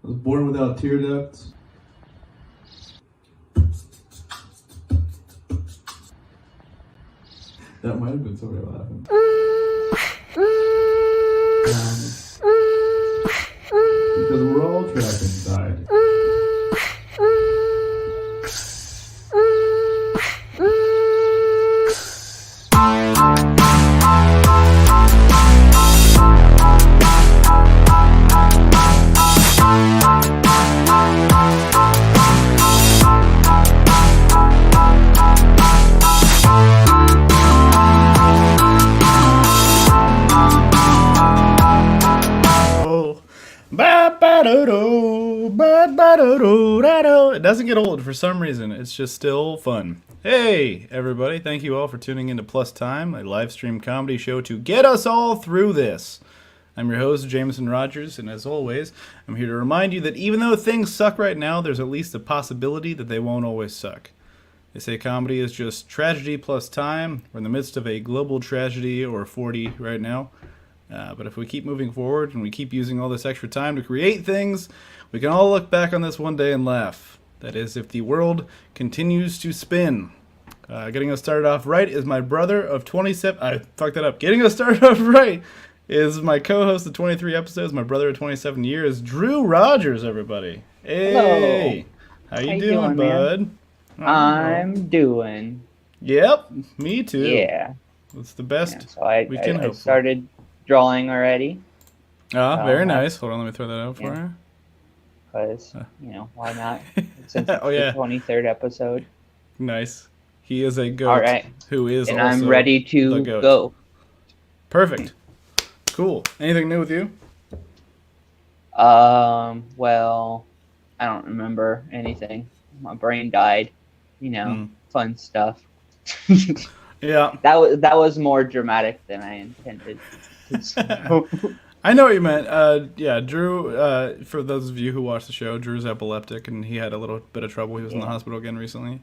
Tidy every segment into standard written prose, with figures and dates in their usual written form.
I was born without tear ducts. That might have been somebody laughing. Because we're all trapped inside. Ba-ba-do-do, ba-ba-do-do-da-do. It doesn't get old for some reason. It's just still fun. Hey, everybody. Thank you all for tuning into Plus Time, a live stream comedy show to get us all through this. I'm your host, Jameson Rogers, and as always, I'm here to remind you that even though things suck right now, there's at least a possibility that they won't always suck. They say comedy is just tragedy plus time. We're in the midst of a global tragedy or 40 right now. But if we keep moving forward and we keep using all this extra time to create things, we can all look back on this one day and laugh. That is, if the world continues to spin. Getting us started off right is my brother of 27... I fucked that up. Getting us started off right is my co-host of 23 episodes, my brother of 27 years, Drew Rogers, everybody. Hey! Hello. How you doing, bud? I'm doing. Yep, me too. Yeah. It's the best So I started drawing already. Very nice. Hold on, let me throw that out for you. Because, why not? Since it's Oh, yeah. the 23rd episode. Nice. He is a goat All right. who is And also I'm ready to the goat. go. Perfect. Cool. Anything new with you? Well, I don't remember anything. My brain died. Fun stuff. Yeah. That was more dramatic than I intended. I know what you meant. Yeah, Drew, for those of you who watch the show, Drew's epileptic, and he had a little bit of trouble. He was in the hospital again recently.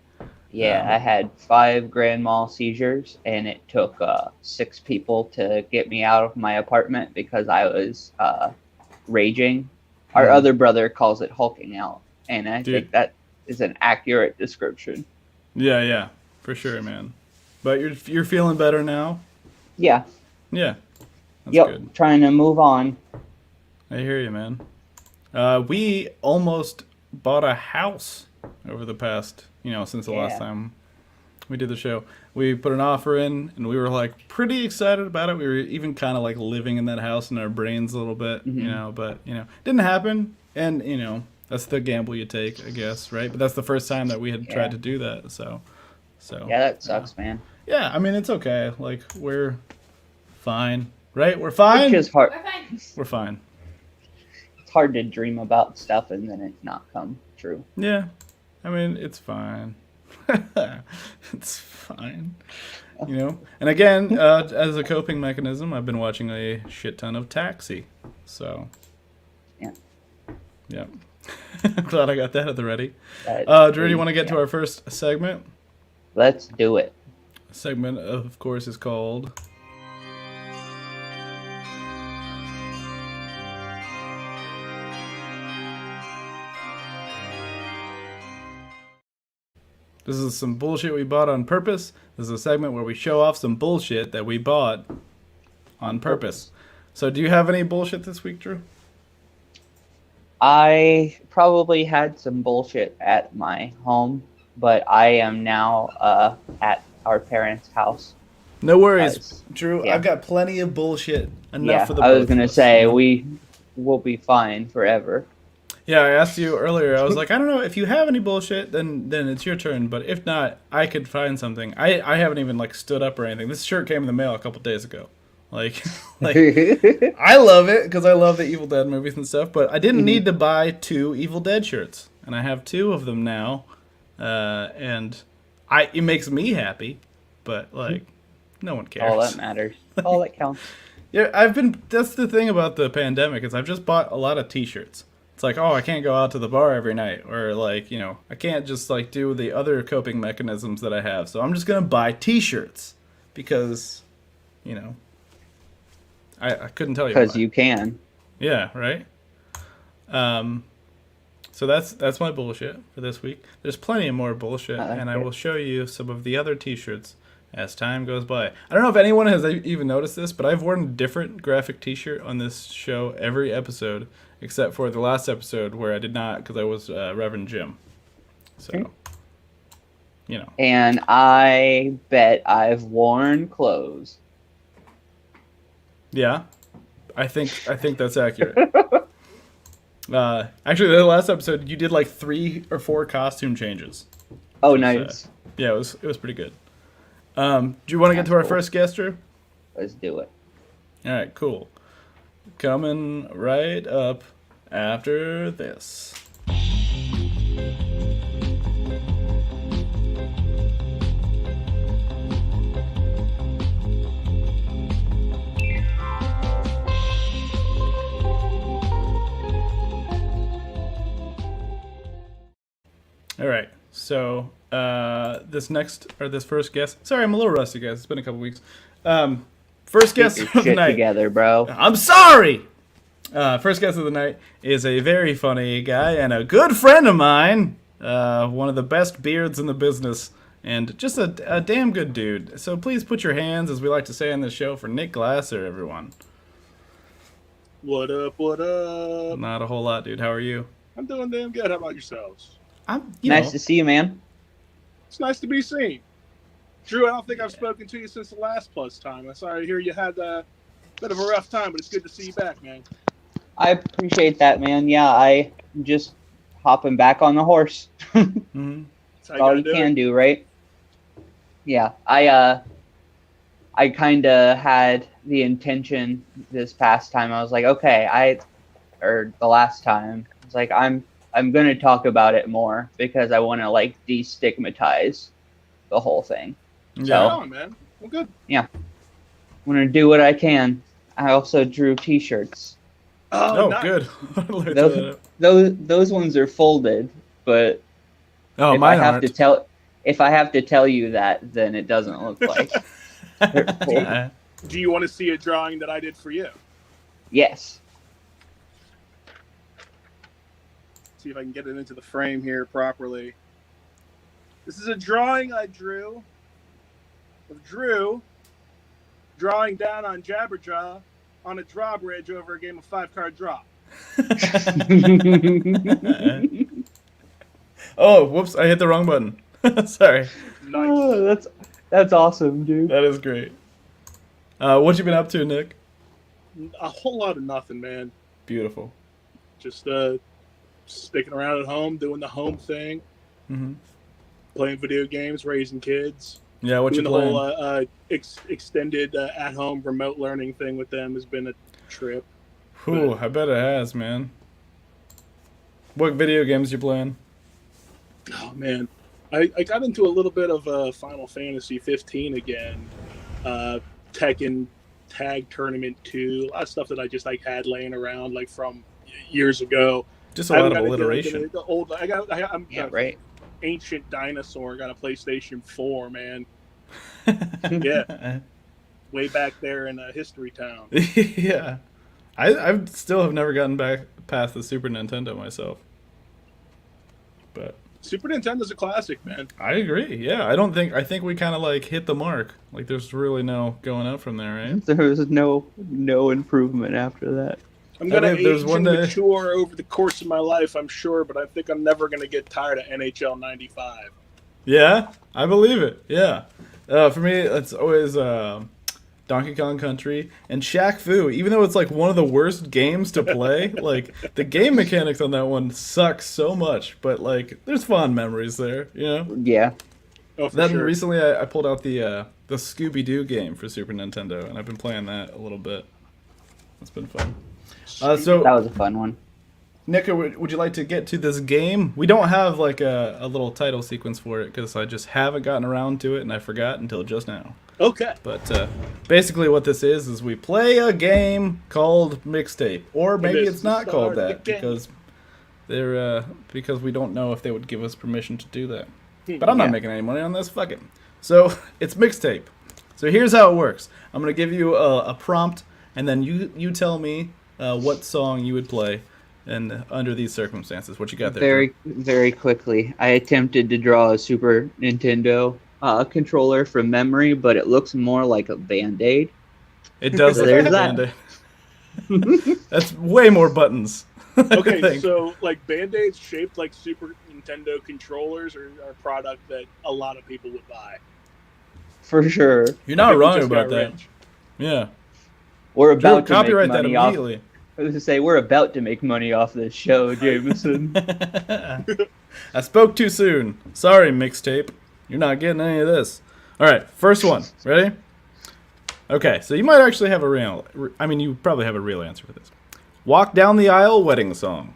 Yeah, I had 5 grand mal seizures, and it took 6 people to get me out of my apartment because I was raging. Our other brother calls it hulking out, and I think that is an accurate description. Yeah, for sure, man. But you're feeling better now? Yeah. Yeah. That's good. Trying to move on. I hear you, man. We almost bought a house over the past, since the last time we did the show. We put an offer in, and we were, pretty excited about it. We were even kind of, living in that house in our brains a little bit, but, didn't happen. And, that's the gamble you take, I guess, right? But that's the first time that we had tried to do that, so. Yeah, that sucks, man. Yeah, I mean, it's okay. We're fine. Right? We're fine? It's just hard. We're fine. It's hard to dream about stuff and then it not come true. Yeah. I mean, it's fine. It's fine. And again, as a coping mechanism, I've been watching a shit ton of Taxi. So. Yeah. Glad I got that at the ready. Drew, do you want to get to our first segment? Let's do it. Segment, of course, is called... This is some bullshit we bought on purpose. This is a segment where we show off some bullshit that we bought on purpose. So do you have any bullshit this week, Drew? I probably had some bullshit at my home, but I am now at our parents' house. No worries, Drew. Yeah. I've got plenty of bullshit. Enough for the I was going to say, we will be fine forever. Yeah, I asked you earlier. I was like, I don't know, if you have any bullshit, then it's your turn. But if not, I could find something. I haven't even stood up or anything. This shirt came in the mail a couple days ago. I love it because I love the Evil Dead movies and stuff. But I didn't need to buy 2 Evil Dead shirts, and I have 2 of them now. And it makes me happy, but no one cares. All that matters. All that counts. Yeah, that's the thing about the pandemic is I've just bought a lot of T-shirts. It's I can't go out to the bar every night, or I can't just do the other coping mechanisms that I have. So I'm just gonna buy T-shirts because, I couldn't tell you. Because you can. Yeah, right. So that's my bullshit for this week. There's plenty of more bullshit, and I will show you some of the other T-shirts as time goes by. I don't know if anyone has even noticed this, but I've worn a different graphic T-shirt on this show every episode, except for the last episode where I did not because I was Reverend Jim. So, And I bet I've worn clothes. Yeah, I think that's accurate. Actually, the last episode you did 3 or 4 costume changes. Oh, nice. Yeah, it was pretty good. Do you want to get to our first guest, Drew? Let's do it. All right, cool. Coming right up. after this. All right, so this first guest. Sorry, I'm a little rusty, guys. It's been a couple weeks. First guest Get of your the shit night. together, bro. I'm sorry. First guest of the night is a very funny guy and a good friend of mine. One of the best beards in the business, and just a damn good dude. So please put your hands, as we like to say on this show, for Nick Glasser, everyone. What up, what up? Not a whole lot, dude. How are you? I'm doing damn good. How about yourselves? I'm Nice to see you, man. It's nice to be seen. Drew, I don't think I've spoken to you since the last Plus time. I'm sorry to hear you had a bit of a rough time, but it's good to see you back, man. I appreciate that, man. Yeah, I just hopping back on the horse. Mhm. That's how you All gotta you do can it. do, right? Yeah, I kind of had the intention this past time. I was like, okay, or the last time, I was like, I'm gonna talk about it more because I want to like destigmatize the whole thing. Right Yeah. on, man. Well, good. I'm gonna do what I can. I also drew T-shirts. Oh, nice. good. Look at that. Those ones are folded, but Oh, if mine I have aren't. to tell you that, then it doesn't look like they're folded. Do you want to see a drawing that I did for you? Yes. See if I can get it into the frame here properly. This is a drawing I drew of Drew drawing down on Jabberjaw on a drawbridge over a game of 5-card draw. Oh, whoops! I hit the wrong button. Sorry. Nice. Oh, that's awesome, dude. That is great. What you been up to, Nick? A whole lot of nothing, man. Beautiful. Just sticking around at home, doing the home thing, Hmm. playing video games, raising kids. Yeah, what you Doing the playing? whole extended at-home remote learning thing with them has been a trip. Whew, I bet it has, man. What video games you playing? Oh man, I got into a little bit of Final Fantasy 15 again, Tekken Tag Tournament 2, a lot of stuff that I just like had laying around like from years ago. Just a I lot haven't of got into, like, alliteration. the old. I'm Yeah, right. ancient dinosaur. Got a PlayStation 4, man. Yeah. Way back there in History Town. Yeah. I still have never gotten back past the Super Nintendo myself. But Super Nintendo's a classic, man. I agree. Yeah, I think we kind of like hit the mark. Like there's really no going up from there, right? There was no improvement after that. I'm gonna think there's age one and day- mature over the course of my life, I'm sure, but I think I'm never gonna get tired of NHL 95. Yeah, I believe it. Yeah. For me, it's always Donkey Kong Country and Shaq Fu. Even though it's like one of the worst games to play, like the game mechanics on that one suck so much. But like, there's fond memories there. You know. Yeah. Oh, for Then sure. recently, I pulled out the Scooby Doo game for Super Nintendo, and I've been playing that a little bit. It's been fun. That So, was a fun one. Nick, would you like to get to this game? We don't have like a little title sequence for it because I just haven't gotten around to it, and I forgot until just now. Okay. But basically, what this is we play a game called Mixtape, or maybe this it's is not the called start of that the game. because we don't know if they would give us permission to do that. Hmm. But I'm not Yeah. making any money on this. Fuck it. So it's Mixtape. So here's how it works. I'm gonna give you a prompt, and then you tell me what song you would play, and under these circumstances, what you got there? Very, very quickly, I attempted to draw a Super Nintendo controller from memory, but it looks more like a Band-Aid. It does. So look there's like a that. Band-Aid. That's way more buttons. I Okay, think. so like Band-Aids shaped like Super Nintendo controllers are a product that a lot of people would buy. For sure. You're not People wrong just about got that. rich. Yeah. We're Drew, about to make copyright that money off. immediately. I was to say we're about to make money off this show, Jameson. I spoke too soon. Sorry, Mixtape. You're not getting any of this. All right, first one. Ready? Okay, so you might actually have a real. I mean, you probably have a real answer for this. Walk Down the Aisle wedding song.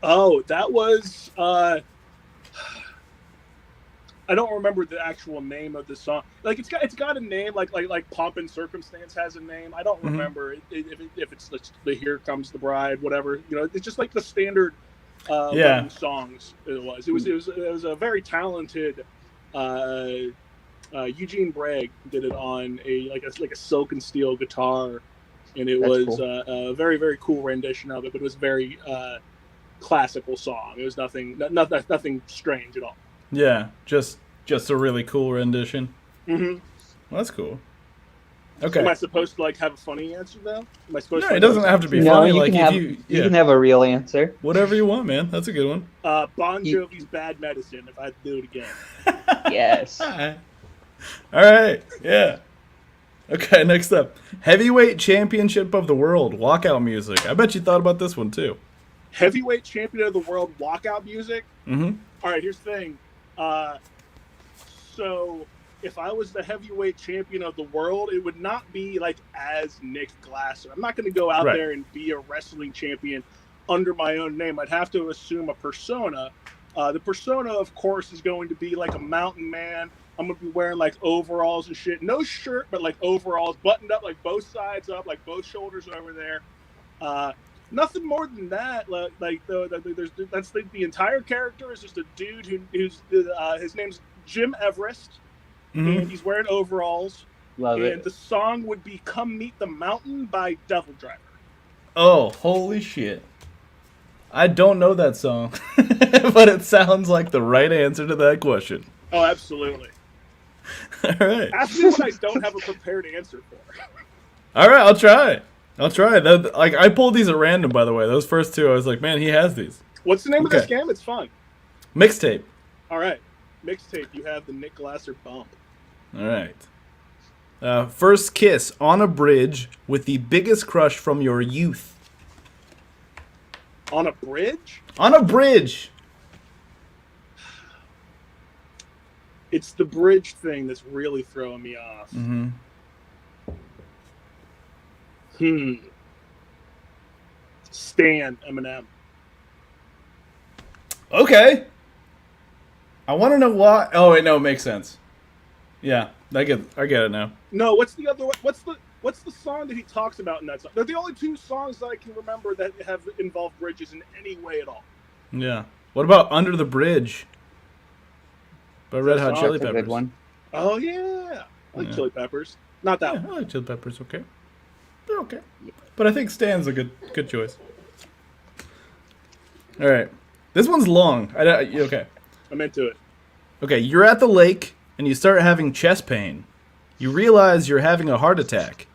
Oh, that was I don't remember the actual name of the song. Like it's got a name, like Pomp and Circumstance has a name. I don't remember if it's the Here Comes the Bride, whatever. You know, it's just like the standard wedding songs. It was a very talented Eugene Bragg did it on a Silk and Steel guitar, and it was cool. A very, very cool rendition of it. But it was very classical song. It was nothing strange at all. Yeah, just a really cool rendition. Mm-hmm. Well, that's cool. Okay. Am I supposed to have a funny answer though? Am I supposed? No, it doesn't have to be funny. You can have a real answer. Whatever you want, man. That's a good one. Bon Jovi's "Bad Medicine." If I had to do it again. Yes. All right. Yeah. Okay. Next up, Heavyweight Championship of the World walkout music. I bet you thought about this one too. Heavyweight Champion of the World walkout music. Mm-hmm. All right. Here's the thing. So if I was the heavyweight champion of the world, it would not be as Nick Glasser. I'm not going to go out there and be a wrestling champion under my own name. I'd have to assume a persona. The persona, of course, is going to be like a mountain man. I'm going to be wearing overalls and shit. No shirt, but overalls, buttoned up, both sides up, both shoulders over there. Nothing more than that. That's the entire character is just a dude who's his name's Jim Everest, and he's wearing overalls. Love it. And the song would be "Come Meet the Mountain" by Devil Driver. Oh, holy shit! I don't know that song, but it sounds like the right answer to that question. Oh, absolutely. All right. Ask me what I don't have a prepared answer for. All right, I'll try. I pulled these at random, by the way. Those first two, I was like, man, he has these. What's the name of this game? It's fun. Mixtape. All right. Mixtape. You have the Nick Glasser bump. All right. First kiss on a bridge with the biggest crush from your youth. On a bridge? On a bridge. It's the bridge thing that's really throwing me off. Mm-hmm. Stan Eminem. Okay. I want to know why. Oh wait, no, it makes sense. Yeah, I get it now. No, what's the other one? What's the song that he talks about in that song? They're the only two songs that I can remember that have involved bridges in any way at all. Yeah. What about Under the Bridge? By Red Hot Chili That's a Peppers. good one. Oh yeah, I like Chili Peppers. Not that one. I like Chili Peppers. Okay. They're okay. But I think Stan's a good choice. All right. This one's long. Okay. I'm into it. Okay, you're at the lake and you start having chest pain. You realize you're having a heart attack.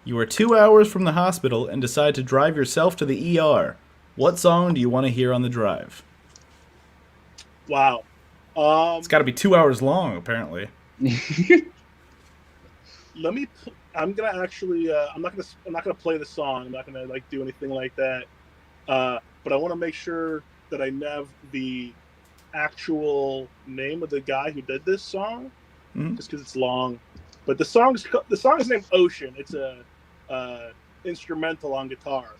You are 2 hours from the hospital and decide to drive yourself to the ER. What song do you want to hear on the drive? Wow. It's got to be 2 hours long, apparently. I'm gonna actually. I'm not gonna play the song. I'm not gonna do anything like that. But I want to make sure that I have the actual name of the guy who did this song, just because it's long. But the song is named Ocean. It's a instrumental on guitar.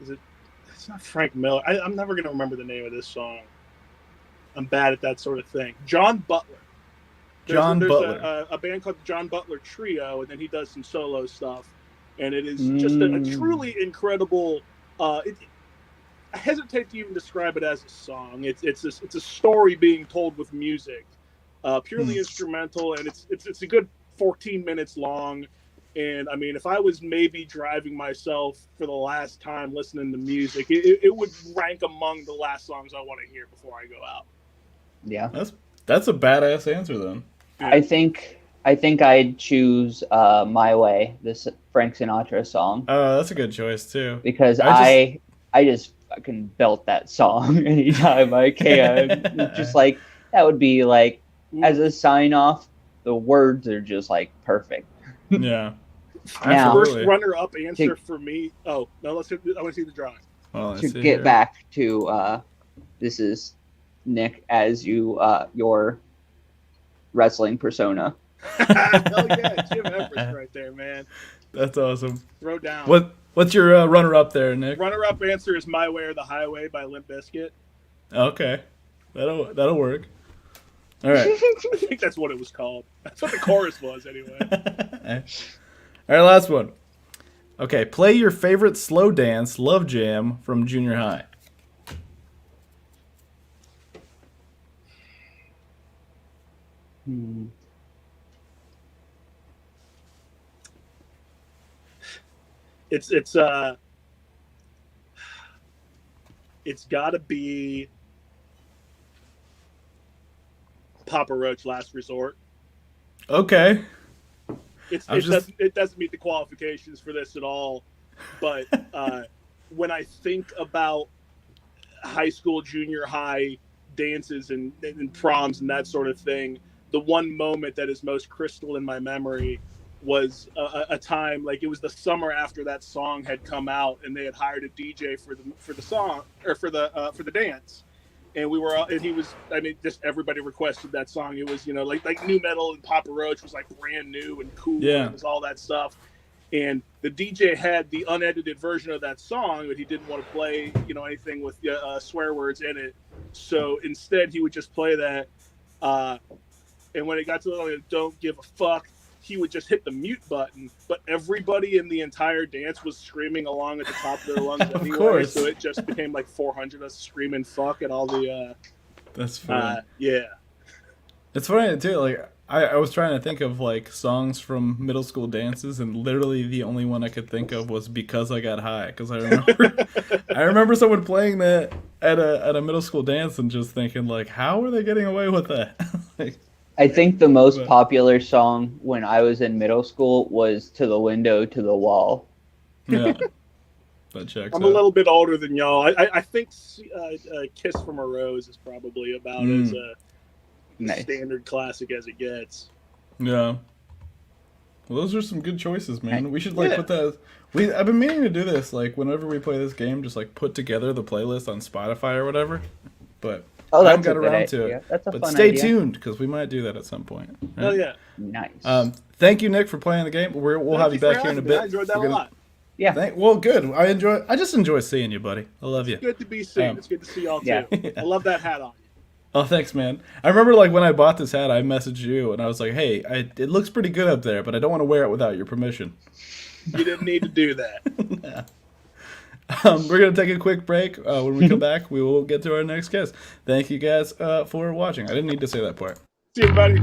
It's not Frank Miller. I'm never gonna remember the name of this song. I'm bad at that sort of thing. John Butler. There's a band called the John Butler Trio, and then he does some solo stuff, and it is just a truly incredible. I hesitate to even describe it as a song. It's a story being told with music, purely instrumental, and it's a good 14 minutes long. And I mean, if I was maybe driving myself for the last time listening to music, it would rank among the last songs I want to hear before I go out. Yeah, that's a badass answer then. I think I'd choose "My Way," this Frank Sinatra song. Oh, that's a good choice too. Because I just fucking belt that song anytime I can. It's just that would be as a sign off. The words are just perfect. Yeah. Now, first runner-up answer for me. Oh no, I want to see the drawing. Well, to get back to this is Nick as your wrestling persona. Hell yeah, Jim Everest right there, man. That's awesome. Throw down. What's your runner-up there, Nick? Runner-up answer is "My Way or the Highway" by Limp Bizkit. Okay, that'll work. All right. I think that's what it was called. That's what the chorus was, anyway. All right, last one. Okay, play your favorite slow dance love jam from junior high. It's got to be Papa Roach, "Last Resort." Okay. It doesn't meet the qualifications for this at all, but when I think about high school, junior high dances and proms and that sort of thing, the one moment that is most crystal in my memory was a time, like it was the summer after that song had come out, and they had hired a DJ for the song, or for the dance, and we were all, and he was, I mean, just everybody requested that song. It was, like new metal, and Papa Roach was like brand new and cool. Yeah. It was all that stuff. And the DJ had the unedited version of that song, but he didn't want to play, anything with swear words in it. So instead, he would just play that. And when it got to the "Don't Give a Fuck," he would just hit the mute button. But everybody in the entire dance was screaming along at the top of their lungs Of anyway. course. So it just became like 400 of us screaming "fuck" at all the. That's funny. Yeah. It's funny too. Like I was trying to think of like songs from middle school dances, and literally the only one I could think of was "Because I Got High." Because I remember someone playing that at a middle school dance and just thinking like, how are they getting away with that? Like, I think the most But- popular song when I was in middle school was "To the Window, to the Wall." yeah, that checks I'm out. a little bit older than y'all. I think "Kiss from a Rose" is probably about as Nice. standard classic as it gets. Yeah. Well, those are some good choices, man. We should like Yeah. put that. I've been meaning to do this. Like whenever we play this game, just like put together the playlist on Spotify or whatever. But Oh, I haven't that's got a good around to idea. it. That's a But fun stay idea. tuned because we might do that at some point. Oh right? yeah. Nice. Thank you, Nick, for playing the game. We'll Thank have you for back here in a having me. bit. I enjoyed that We're a gonna- lot. Yeah. Well, good. I just enjoy seeing you, buddy. I love you. Good to be seen. Um, It's good to see y'all too. yeah. I love that hat on. Oh, thanks, man. I remember like when I bought this hat, I messaged you and I was like, "Hey, it looks pretty good up there, but I don't want to wear it without your permission." You didn't need to do that. We're going to take a quick break. When we come back, we will get to our next guest. Thank you guys for watching. I didn't need to say that part. See you, buddy.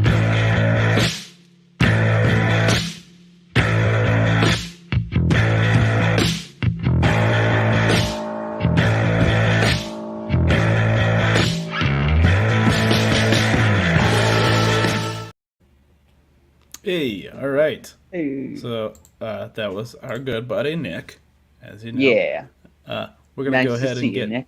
Hey, all right. Hey. So that was our good buddy, Nick, as you know. Yeah. We're going to Nice go to ahead see and you, get... Nick.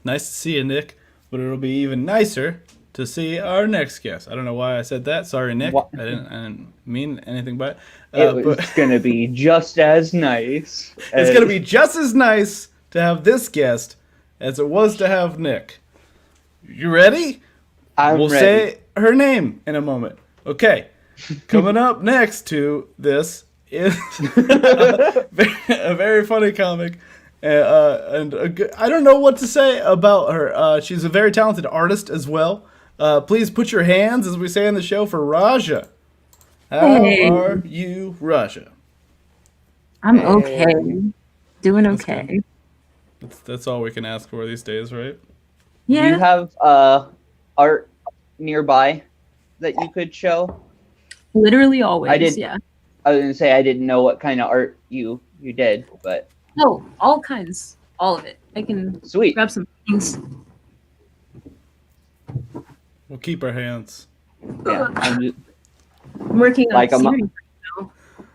Nice to see you, Nick. But it'll be even nicer to see our next guest. I don't know why I said that. Sorry, Nick. What? I didn't mean anything by it. It was But gonna be just as nice. it's going to be just as nice to have this guest as it was to have Nick. You ready? I'm We'll ready. say her name in a moment. Okay. Coming up next to this is a very funny comic. And I don't know what to say about her. She's a very talented artist as well. Please put your hands, as we say on the show, for Raja. How Hey. are you, Raja? I'm okay. Doing That's okay. That's all we can ask for these days, right? Do Yeah. you have art nearby that you could show? Literally always. I did- Yeah. I was gonna say I didn't know what kind of art you did, but Oh, all kinds. All of it. I can sweet. grab some things. We'll keep our hands. Yeah, I'm I'm working on Like a I'm- series.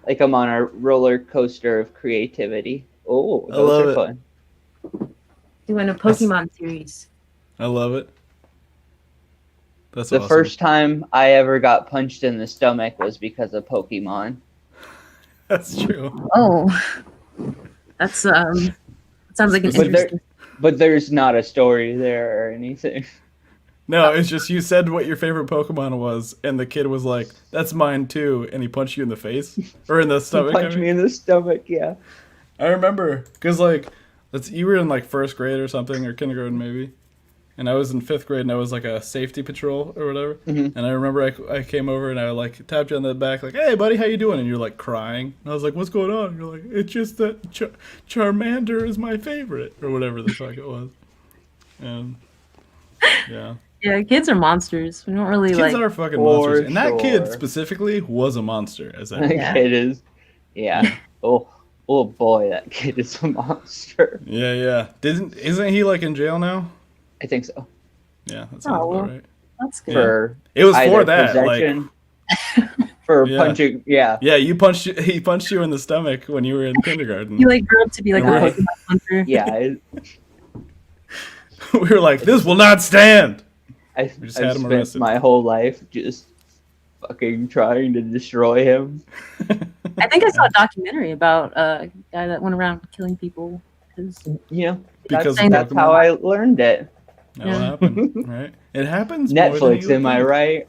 like I'm on a roller coaster of creativity. Oh, I those love are it. fun. Doing a Pokemon series. I love it. That's The awesome. first time I ever got punched in the stomach was because of Pokemon. That's true. Oh. That's sounds like an But there- interesting. But there's not a story there or anything. No, it's just you said what your favorite Pokemon was, and the kid was like, "That's mine too," and he punched you in the face or in the stomach. Punch me in the stomach, yeah. I remember because like you were in like first grade or something or kindergarten maybe, and I was in fifth grade and I was like a safety patrol or whatever. Mhm. And I remember I came over and I like tapped you on the back like, "Hey buddy, how you doing?" And you're like crying. And I was like, "What's going on?" And you're like, "It's just that Charmander is my favorite," or whatever the fuck it was. And yeah. Yeah, kids are monsters. We don't really Kids like. are fucking For monsters, and that kid sure. specifically was a monster. As that, Yeah. It is. Yeah. Oh boy, that kid is a monster. yeah. Isn't he like in jail now? I think so. Yeah, that sounds Oh, about right. That's good. For It was either for that, like possession, for Yeah. punching. Yeah. yeah, he punched you in the stomach when you were in kindergarten. You like grew up to be like a Right. Pokemon hunter. Yeah. We were like, this will not stand. I just had him spent arrested. my whole life just fucking trying to destroy him. I think I saw a documentary about a guy that went around killing people. 'Cause- You know, Because of that's Pokemon. how I learned it. That'll Yeah. happen, right? It happens. more than Netflix, you am I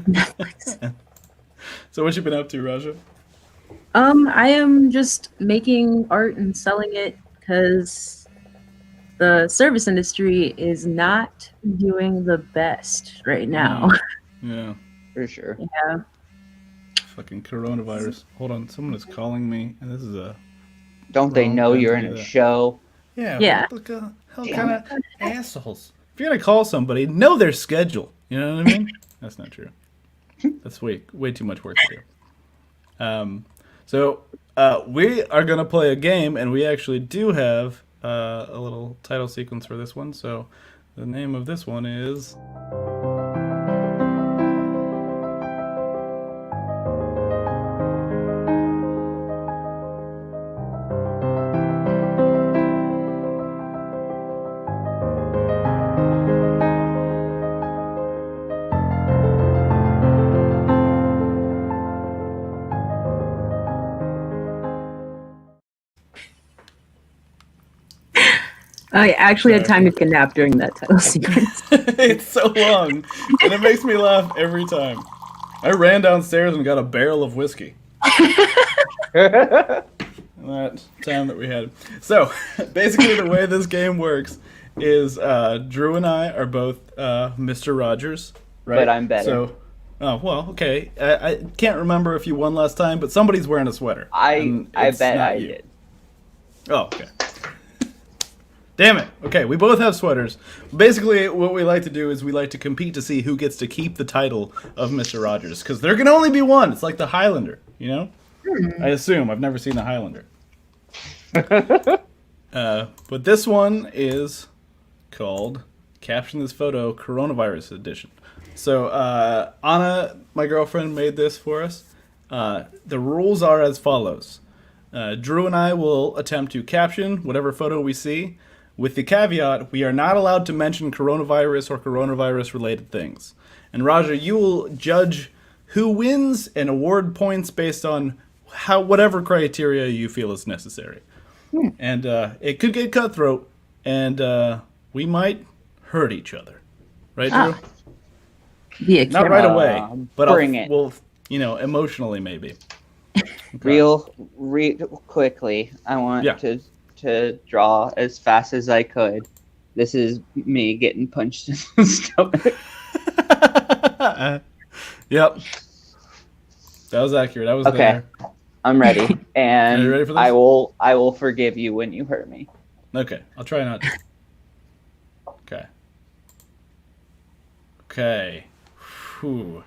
think. right? So what you been up to, Raja? I am just making art and selling it because the service industry is not doing the best right now. Yeah, For sure. Yeah. fucking coronavirus. Hold on, someone is calling me, and this is a Don't they Wrong know time you're to in do a that. show? yeah. What the hell kind of assholes? If you're gonna call somebody, know their schedule. You know what I mean? That's not true. That's way too much work to do. So we are gonna play a game, and we actually do have a little title sequence for this one. So the name of this one is. I actually had time to get a nap during that title sequence. It's so long, and it makes me laugh every time. I ran downstairs and got a barrel of whiskey. That time that we had. So, basically, the way this game works is Drew and I are both Mr. Rogers, right? But I'm better. So, oh well, okay. I can't remember if you won last time, but somebody's wearing a sweater. I and bet it's not I you. did. Oh, okay. Damn it. Okay, we both have sweaters. Basically, what we like to do is we like to compete to see who gets to keep the title of Mr. Rogers, because there can only be one. It's like the Highlander, you know? I assume. I've never seen the Highlander. But this one is called Caption This Photo Coronavirus Edition. So, Anna, my girlfriend, made this for us. The rules are as follows. Drew and I will attempt to caption whatever photo we see, with the caveat we are not allowed to mention coronavirus or coronavirus-related things. And Raja, you will judge who wins and award points based on whatever criteria you feel is necessary. And it could get cutthroat, and we might hurt each other. Right, Drew? Be a Not killer. right away, but bring it. we'll, emotionally maybe. Okay. Real quickly, I want Yeah. to draw as fast as I could. This is me getting punched in the stomach. Yep. That was accurate. I was Okay. there. I'm ready, and Are you ready for this? I will forgive you when you hurt me. Okay, I'll try not to. Okay. Okay. Whew.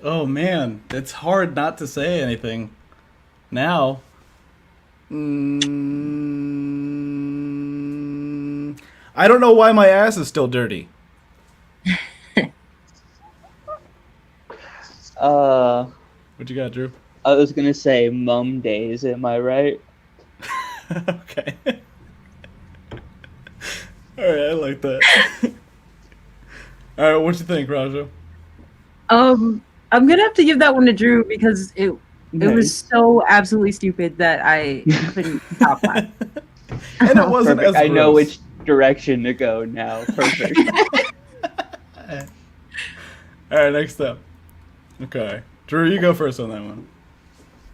Oh man, it's hard not to say anything. Now. I don't know why my ass is still dirty. What you got, Drew? I was gonna say mum days. Am I right? Okay. Alright, I like that. Alright, what you think, Raja? I'm gonna have to give that one to Drew because it was so absolutely stupid that I couldn't top that. And it wasn't Perfect. as I know gross. which direction to go now. Perfect. All right, next up. Okay. Drew, you go first on that one.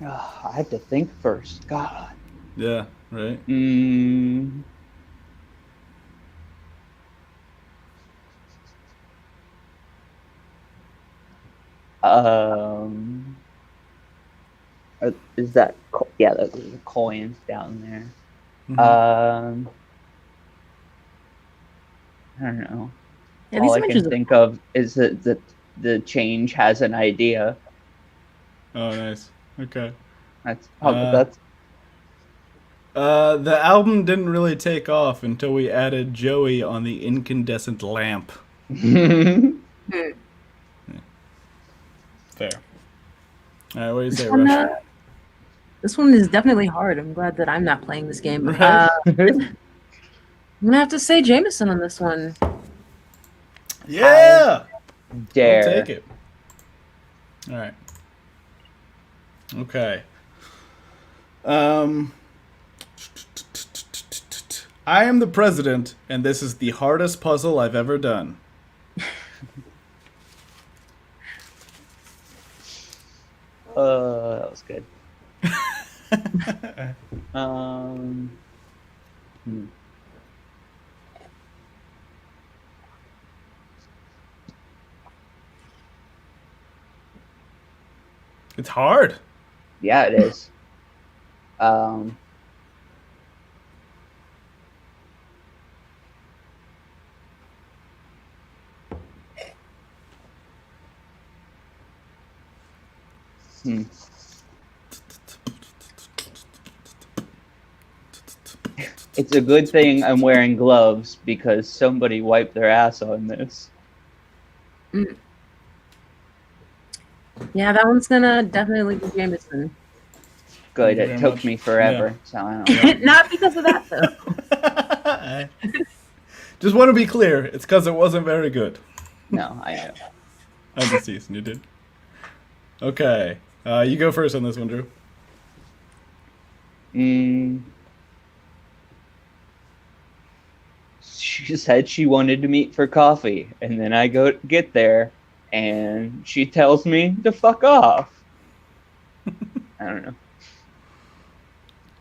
I had to think first. God. Yeah, right? Mm. Um. Is that? Yeah, those are the coins down there. Mhm. I don't know. Yeah, All these I can images are think of is that the change has an idea. Oh, nice. Okay. That's The album didn't really take off until we added Joey on the incandescent lamp. Fair. All right, what do you say, one, Rush? this one is definitely hard. I'm glad that I'm not playing this game. Right. I'm gonna have to say Jameson on this one. Yeah! I'll dare. take it. All right. Okay. I am the president, and this is the hardest puzzle I've ever done. That was good. Hmm. It's hard. Yeah, it is. Hmm. It's a good thing I'm wearing gloves because somebody wiped their ass on this. Yeah, that one's gonna definitely be Jameson. Good. Thank you It very took much. me forever. So I don't know. Not because of that though. Just want to be clear. It's because it wasn't very good. No, I know. I'm deceased, and you did. Okay. You go first on this one, Drew. She said she wanted to meet for coffee, and then I get there, and she tells me to fuck off. I don't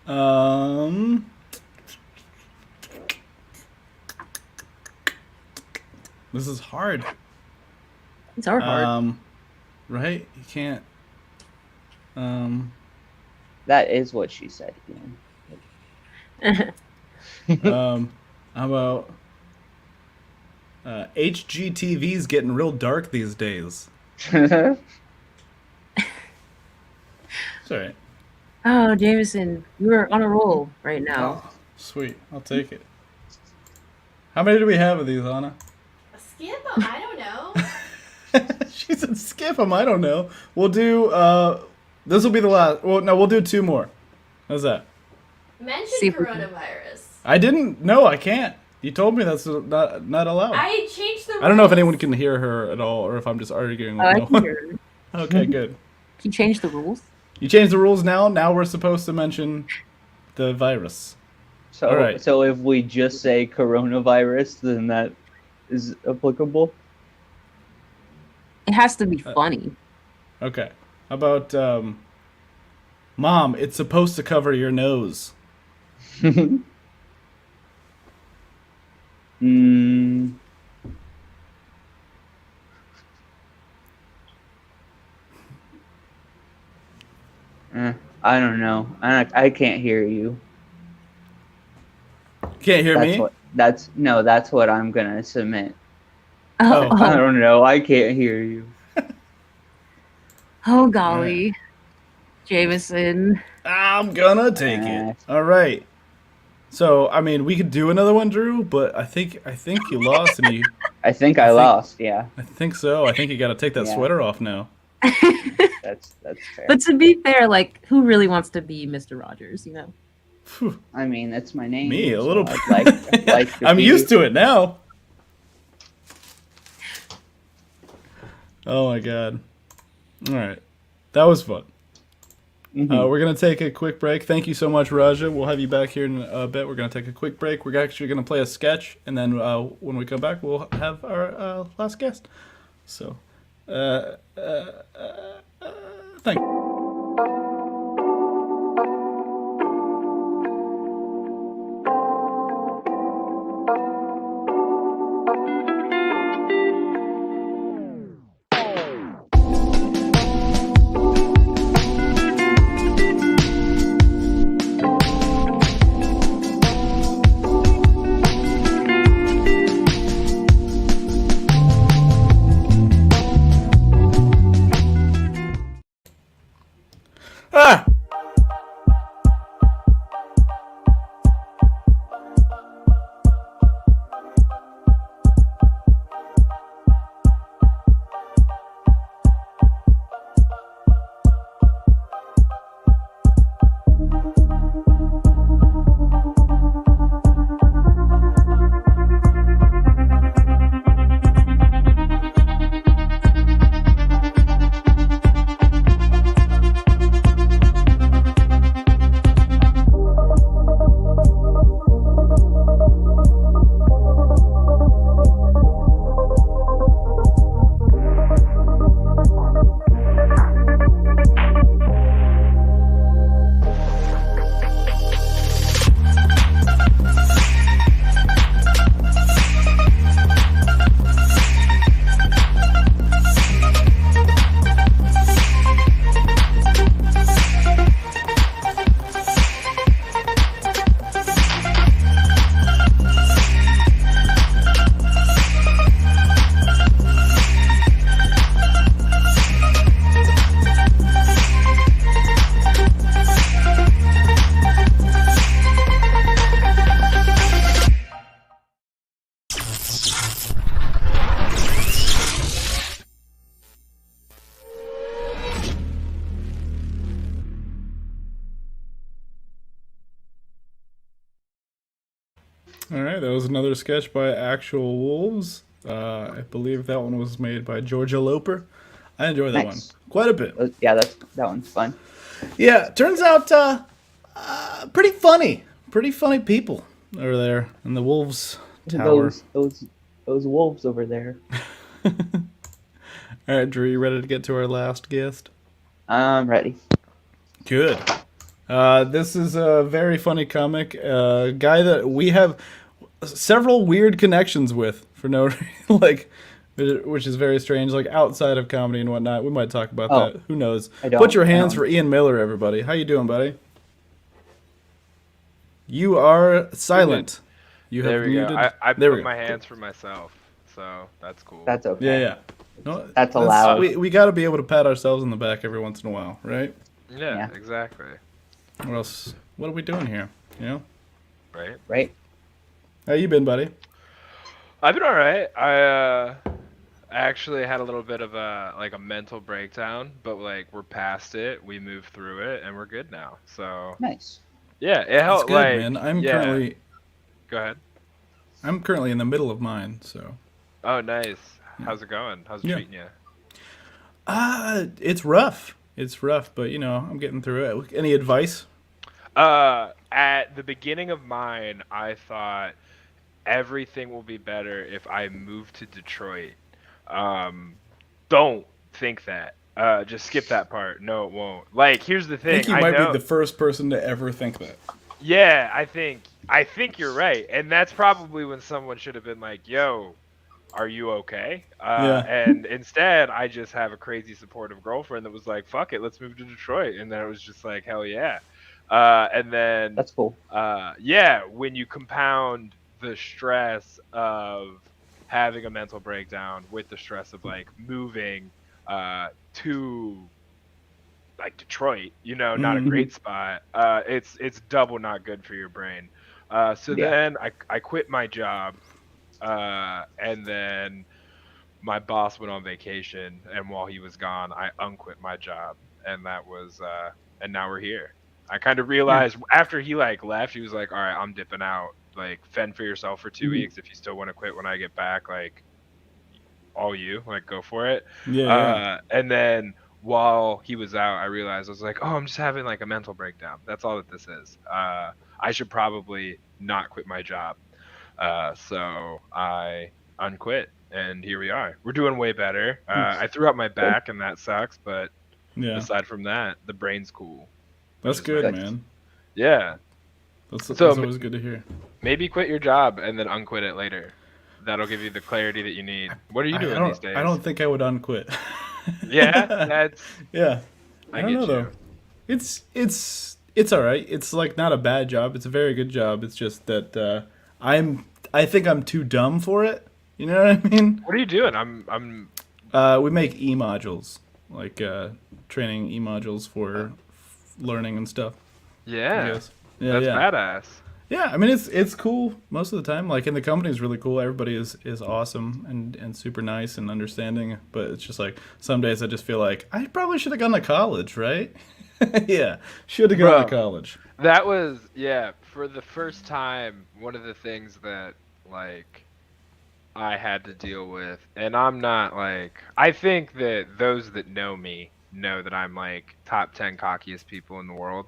know. This is hard. It's hard. Right? You can't. That is what she said. How about HGTV's getting real dark these days. Yeah. It's alright. Oh, Jameson, you're on a roll right now. Oh, sweet. I'll take it. How many do we have of these, Anna? Skip 'em, I don't know. She said skip them. I don't know. We'll do, this will be the last. Well, no, we'll do 2 more. How's that? Mention See if we can- coronavirus. I didn't. No, I can't. You told me that's not allowed. I changed the rules. I don't know if anyone can hear her at all, or if I'm just arguing with I no can one. hear it. Okay, good. You changed the rules. You changed the rules now. Now we're supposed to mention the virus. So, All right. so if we just say coronavirus, then that is applicable. It has to be funny. Okay. How about Mom? It's supposed to cover your nose. I don't know. I can't hear you. Can't hear me. That's what I'm gonna submit. Oh. I don't know. I can't hear you. Oh golly, Jameson. I'm gonna take it. All right. So I mean, we could do another one, Drew, but I think you lost, and you. I think I lost. Yeah, I think so. I think you got to take that Yeah. sweater off now. that's fair. But to be fair, like, who really wants to be Mr. Rogers? You know. Phew. I mean, that's my name. Me, a so little I'd bit. like to I'm be- used to it now. Oh my god. All right. That was fun. Mhm. We're going to take a quick break. Thank you so much, Raja. We'll have you back here in a bit. We're going to take a quick break. We're actually going to play a sketch, and then when we come back, we'll have our last guest. So, thank you. Ah! All right, that was another sketch by Actual Wolves. I believe that one was made by Georgia Loper. I enjoy that Nice. one quite a bit. Yeah, that one's fun. Yeah, turns out pretty funny people are there in the Wolves Tower. Those wolves over there. All right, Drew, you ready to get to our last guest? I'm ready. Good. This is a very funny comic, guy that we have several weird connections with for no like, which is very strange. Like outside of comedy and whatnot, we might talk about that. Who knows? Put your hands for Ian Miller, everybody. How you doing, buddy? You are silent. You have There we muted. go. I There we put go. my hands for myself, so that's cool. That's okay. Yeah. No, That's allowed. We got to be able to pat ourselves on the back every once in a while, right? Yeah, exactly. What else? What are we doing here? You know? Right. How you been, buddy? I've been all right. I actually had a little bit of a mental breakdown, but like we're past it. We moved through it, and we're good now. So Nice. yeah, it That's helped. good, Like, man. Go ahead. I'm currently in the middle of mine, so. Oh, nice. How's it going? How's it treating you? It's rough. It's rough, but you know, I'm getting through it. Any advice? At the beginning of mine, I thought everything will be better if I move to Detroit. Don't think that. Just skip that part. No, it won't. Like, here's the I thing. think you might be the first person to ever think that. Yeah, I think you're right, and that's probably when someone should have been like, "Yo, are you okay?" And instead, I just have a crazy supportive girlfriend that was like, "Fuck it, let's move to Detroit," and then it was just like, "Hell yeah!" And then That's cool. yeah, when you compound the stress of having a mental breakdown with the stress of like moving to like Detroit, you know, not a great spot. It's double not good for your brain. Then I quit my job, and then my boss went on vacation, and while he was gone, I unquit my job, and that was and now we're here. I kind of realized after he like left, he was like, "All right, I'm dipping out. Like, fend for yourself for 2 weeks. If you still want to quit when I get back, like, all you, like, go for it." Yeah. And then while he was out, I realized I was like, oh, I'm just having like a mental breakdown. That's all that this is. I should probably not quit my job. So I unquit, and here we are. We're doing way better. I threw out my back, and that sucks. But Yeah, aside from that, the brain's cool. that's is good, nice. man. Yeah, That's So, always good to hear. maybe quit your job and then unquit it later. That'll give you the clarity that you need. What are you doing these days? I don't think I would unquit. Yeah, that's. Yeah. I don't get know though. you. It's all right. It's like not a bad job. It's a very good job. It's just that I think I'm too dumb for it. You know what I mean? What are you doing? I'm. We make e modules, like training e modules for learning and stuff. I Yeah, guess. Yeah, that's yeah. badass. Yeah, I mean it's cool most of the time. Like, and the company is really cool. Everybody is awesome and super nice and understanding. But it's just like some days I just feel like I probably should have gone to college, right? Yeah, should have gone to Bro. college. That was for the first time, one of the things that like I had to deal with, and I'm not like, I think that those that know me know that I'm like top 10 cockiest people in the world.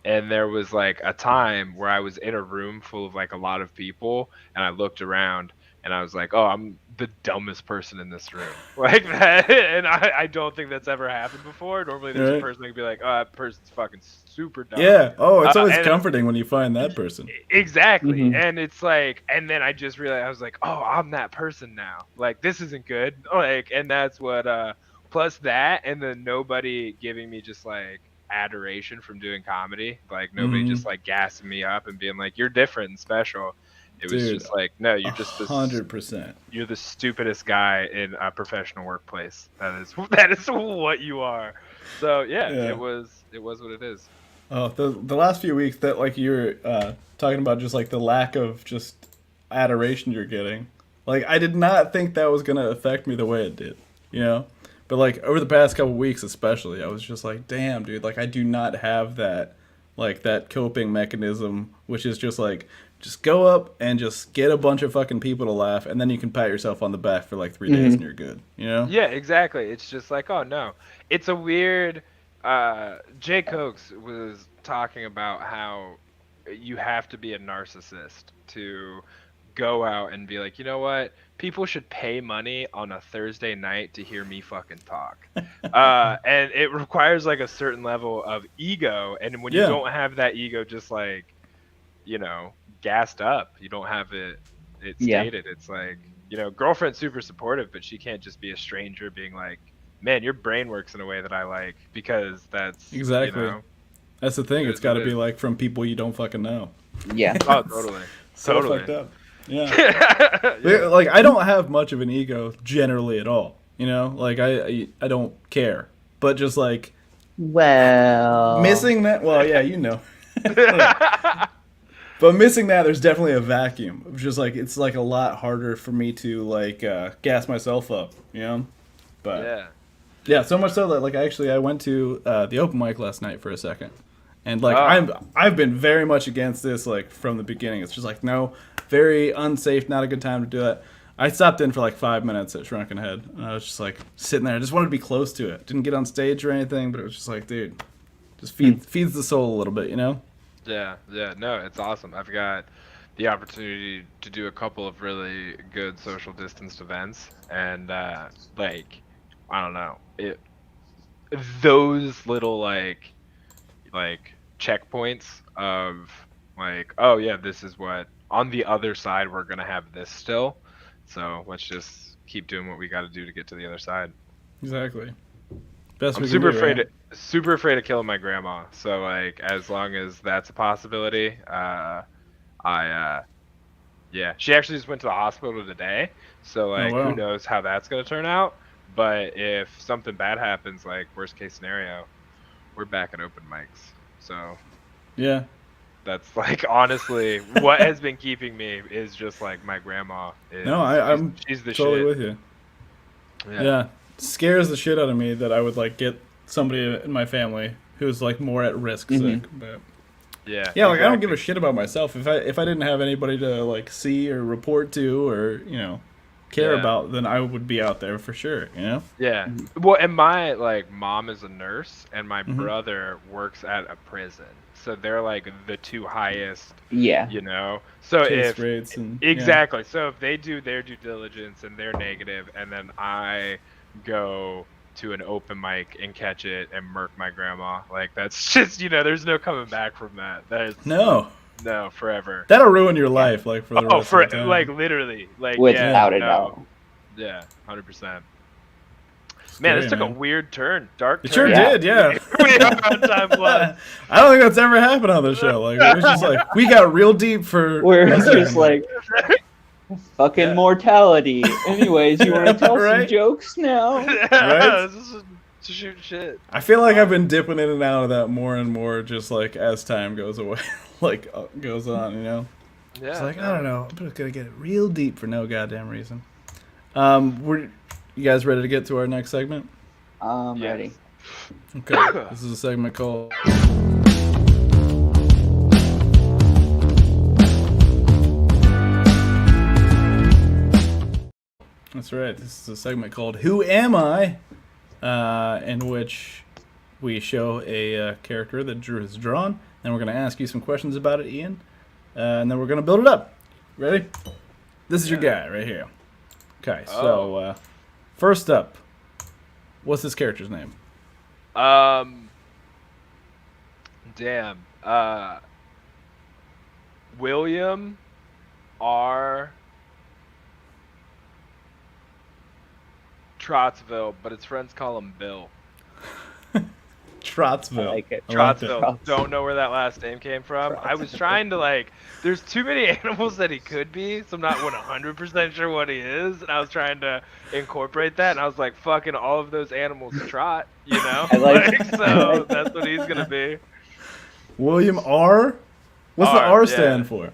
And there was like a time where I was in a room full of like a lot of people, and I looked around and I was like, oh, I'm the dumbest person in this room. Like that. And I don't think that's ever happened before. Normally there's Right. a person that can be like, oh, that person's fucking super dumb. Yeah. Oh, it's always and- comforting when you find that person. Exactly. Mhm. And it's like, and then I just realized, I was like, oh, I'm that person now. Like, this isn't good. Like, and that's what, plus that, and then nobody giving me just like adoration from doing comedy. Like, nobody Mhm. just like gassing me up and being like, you're different and special. It was Dude, just like, no, you're just this, 100%. you're the stupidest guy in a professional workplace. That is what you are. So yeah. Yeah. it was what it is. Oh, the last few weeks that like you're talking about just like the lack of just adoration you're getting. Like, I did not think that was gonna affect me the way it did, you know. But like over the past couple weeks, especially, I was just like, damn, dude. Like, I do not have that coping mechanism, which is just like, just go up and just get a bunch of fucking people to laugh, and then you can pat yourself on the back for like 3 days and you're good, you know. Yeah, exactly. It's just like, oh no, it's a weird. Jay Cokes was talking about how you have to be a narcissist to go out and be like, you know what? People should pay money on a Thursday night to hear me fucking talk. And it requires like a certain level of ego. And when you Yeah. don't have that ego, just like, gassed up, you don't have it Yeah. stated. It's like, girlfriend's super supportive, but she can't just be a stranger being like, man, your brain works in a way that I like, because that's Exactly. That's the thing. It It's is got to what it be is. like from people you don't fucking know. Yeah. Oh, totally. So Totally. fucked up. Yeah. Yeah. Like, I don't have much of an ego generally at all. You know, like I don't care. But just like Well. missing that. Well, yeah, you know. But missing that, there's definitely a vacuum. It's just like, it's like a lot harder for me to like gas myself up. You know. But Yeah. yeah, so much so that like I went to the open mic last night for a second, and like Oh. I've been very much against this like from the beginning. It's just like, no, very unsafe, not a good time to do it. I stopped in for like 5 minutes at Shrunken Head, and I was just like sitting there. I just wanted to be close to it. Didn't get on stage or anything, but it was just like, dude, just feeds the soul a little bit, you know? Yeah, no, it's awesome. I've got the opportunity to do a couple of really good social distanced events, and like, I don't know, those little like checkpoints of like, oh yeah, this is what on the other side we're gonna have this still, so let's just keep doing what we got to do to get to the other side. Exactly. Best I'm we can super do, afraid right? super afraid of killing my grandma. So like, as long as that's a possibility, yeah, she actually just went to the hospital today. So like, wow. who knows how that's gonna turn out? But if something bad happens, like worst case scenario, we're back at open mics. So Yeah. that's like, honestly, what has been keeping me is just like my grandma. No, I'm she's the totally shit. with you. Yeah. Scares the shit out of me that I would like get somebody in my family who's like more at risk sick. But Yeah. yeah, like I don't exactly. give a shit about myself. If I didn't have anybody to like see or report to, or care Yeah. about, then I would be out there for sure. You know? Yeah. Well, and my like mom is a nurse, and my Mhm. brother works at a prison, so they're like the two highest. Yeah. You know. So Case if rates and yeah. exactly, so if they do their due diligence and they're negative, and then I go to an open mic and catch it and murk my grandma, like that's just there's no coming back from that. That is No, forever. that'll ruin your life, like for the rest for of the time. like literally, like Without yeah, a no. doubt. Yeah, 100%. Man, this took a weird turn, dark It turn. sure did, yeah. We are on time plus. I don't think that's ever happened on the show. Like it was just like we got real deep for. We're a second. just like fucking Yeah. mortality. Anyways, you want to tell some Right? jokes now? Right? This is to shoot shit. I feel like I've been dipping in and out of that more and more, just like as time goes away, goes on. You know, Yeah. it's like I don't know. I'm just gonna get it real deep for no goddamn reason. You guys ready to get to our next segment? I'm Yes. ready. Okay, this is a segment called. That's right. This is a segment called "Who Am I?" In which we show a character that Drew has drawn, and we're going to ask you some questions about it, Ian, and then we're going to build it up. Ready? This is your guy right here. Okay, so first up, what's this character's name? Damn. William R. Trottsville, but his friends call him Bill. Trottsville. I like it. I like that. Trottsville. Don't know where that last name came from. I was trying to there's too many animals that he could be, so I'm not 100% sure what he is, and I was trying to incorporate that, and I was like, fucking all of those animals trot, you know? I like- So that's what he's gonna be. William R. What's the R, R yeah. stand for?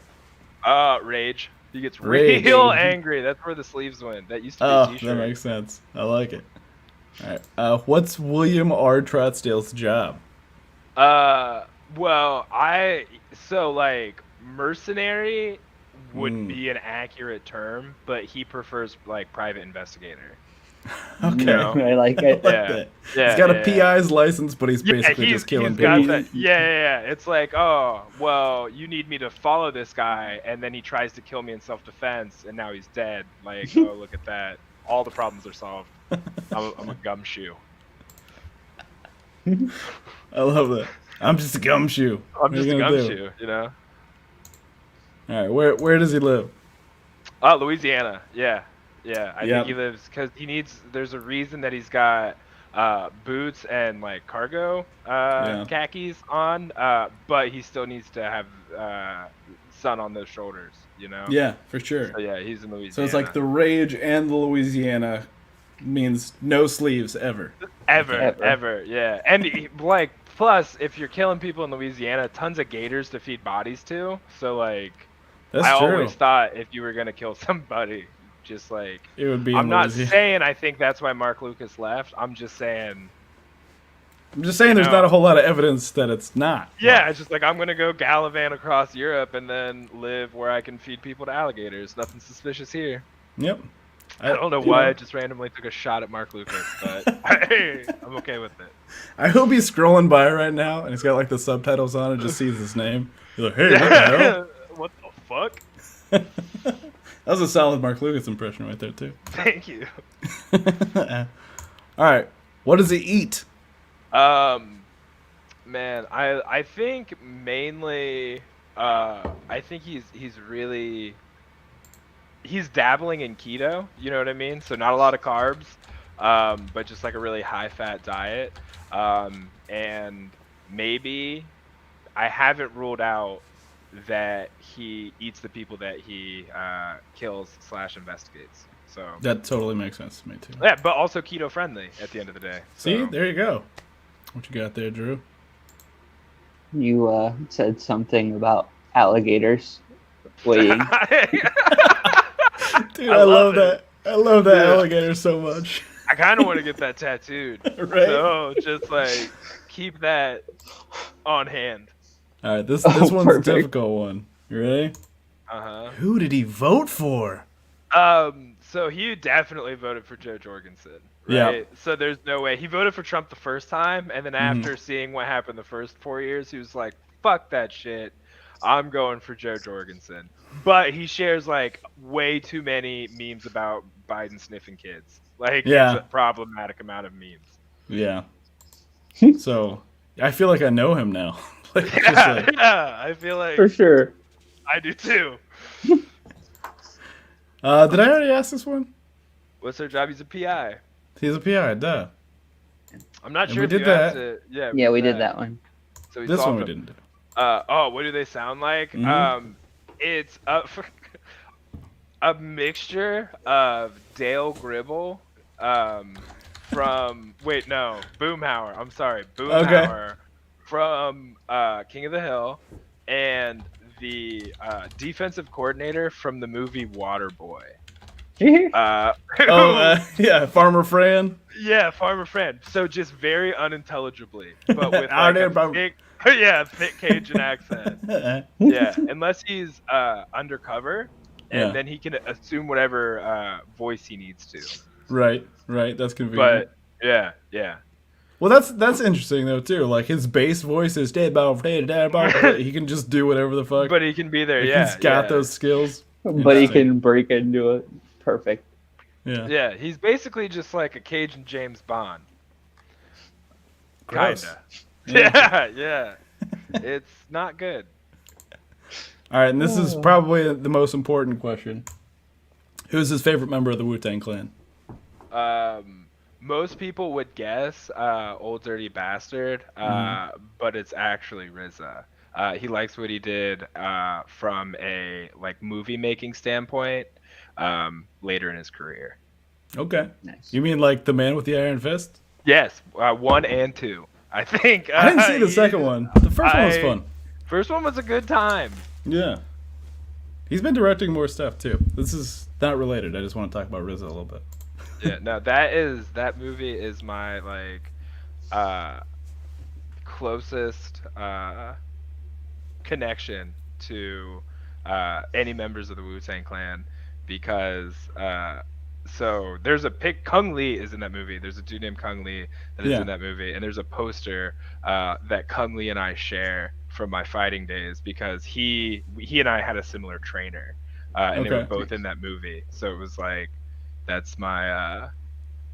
Rage. He gets Rage. real angry. That's where the sleeves went. That used to be Oh, a that t-shirt. makes sense. I like it. All right. What's William R. Trotsdale's job? Well, mercenary would be an accurate term, but he prefers private investigator. Okay. No. I like it. I like Yeah. that. Yeah, He's got yeah, a PI's license, but he's basically just killing he's got people. that- yeah. It's like, oh, well, you need me to follow this guy, and then he tries to kill me in self-defense, and now he's dead. Like, oh, look at that. All the problems are solved. I'm a gumshoe. I love that. I'm just a gumshoe. I'm What are just you a gonna do? gumshoe, you know? All right. Where does he live? Louisiana. Yeah. I Yep. think he lives because there's a reason that he's got boots and cargo khakis on, but he still needs to have sun on those shoulders, you know? Yeah, for sure. So yeah, he's in Louisiana. So it's like the Rage and the Louisiana means no sleeves ever. Ever, yeah. And plus, if you're killing people in Louisiana, tons of gators to feed bodies to. So That's I true. always thought if you were gonna kill somebody, just It would be. I'm in not Louisiana. saying I think that's why Mark Lucas left. I'm just saying. I'm just saying there's know. not a whole lot of evidence that it's not. Yeah, it's just I'm gonna go gallivant across Europe and then live where I can feed people to alligators. Nothing suspicious here. Yep. I don't know why I just randomly took a shot at Mark Lucas, but hey, I'm okay with it. I hope he's scrolling by right now and he's got the subtitles on and just sees his name. He's like, hey, what the hell? What the fuck? That was a solid Mark Lucas impression right there, too. Thank you. All right. What does he eat? Man, I think mainly I think he's dabbling in keto, you know what I mean? So not a lot of carbs, but just a really high fat diet. And maybe I haven't ruled out that he eats the people that he kills / investigates. So That totally makes sense to me, too. yeah, but also keto friendly at the end of the day. See, So. there you go. What you got there, Drew? You said something about alligators weighing. Dude, I I love love it. that. I love that Yeah. alligator so much. I kind of want to get that tattooed. Right? So just keep that on hand. All right, this Oh, one's perfect. a difficult one. You ready? Uh Who did he vote for? huh. So he definitely voted for Joe Jorgensen, Yeah. right? So there's no way he voted for Trump the first time, and then Mm-hmm. after seeing what happened the first 4 years, he was like, "Fuck that shit, I'm going for Joe Jorgensen." But he shares like way too many memes about Biden sniffing kids. Like Yeah. it's a problematic amount of memes. Yeah. So I feel like I know him now. Like, just Yeah, like, yeah, I feel like For sure. I do too. did I already ask this one? What's their job? He's a PI. He's a PI, duh. I'm not And sure we if did you that. asked it. Yeah, Yeah, we did that one. So we This solved one we them. didn't do. Oh, what do they sound like? Mhm. It's a mixture of Dale Gribble, from Boomhauer. I'm sorry, Boomhauer from King of the Hill, and the defensive coordinator from the movie Waterboy. Yeah, Farmer Fran. Yeah, Farmer Fran. So just very unintelligibly, but with I like did, a but- thick, thick Cajun accent. Yeah, unless he's undercover, and Yeah. then he can assume whatever voice he needs to. Right, that's convenient. But yeah. Well, that's interesting though too. Like his bass voice is dead about but he can just do whatever the fuck. But he can be there. Like, Yeah, he's got yeah. those skills. But he Interesting. can break into it. Perfect. Yeah. Yeah, he's basically just like a Cajun James Bond. Gross. Kinda. Yeah. It's not good. All right, and this is probably the most important question. Who's his favorite member of the Wu-Tang Clan? Most people would guess Old Dirty Bastard, but it's actually RZA. He likes what he did from a like movie making standpoint later in his career. Okay. Nice. You mean like the man with the iron fist? Yes, 1 and 2. I think. I didn't see the second one. The first one was fun. First one was a good time. Yeah. He's been directing more stuff too. This is not related. I just want to talk about RZA a little bit. Yeah, no, that movie is my like closest connection to any members of the Wu-Tang Clan, because so there's a pic. Kung Lee is in that movie. There's a dude named Kung Lee that is Yeah. in that movie, and there's a poster that Kung Lee and I share from my fighting days, because he and I had a similar trainer, and they were Okay. both in that movie. So it was like, that's my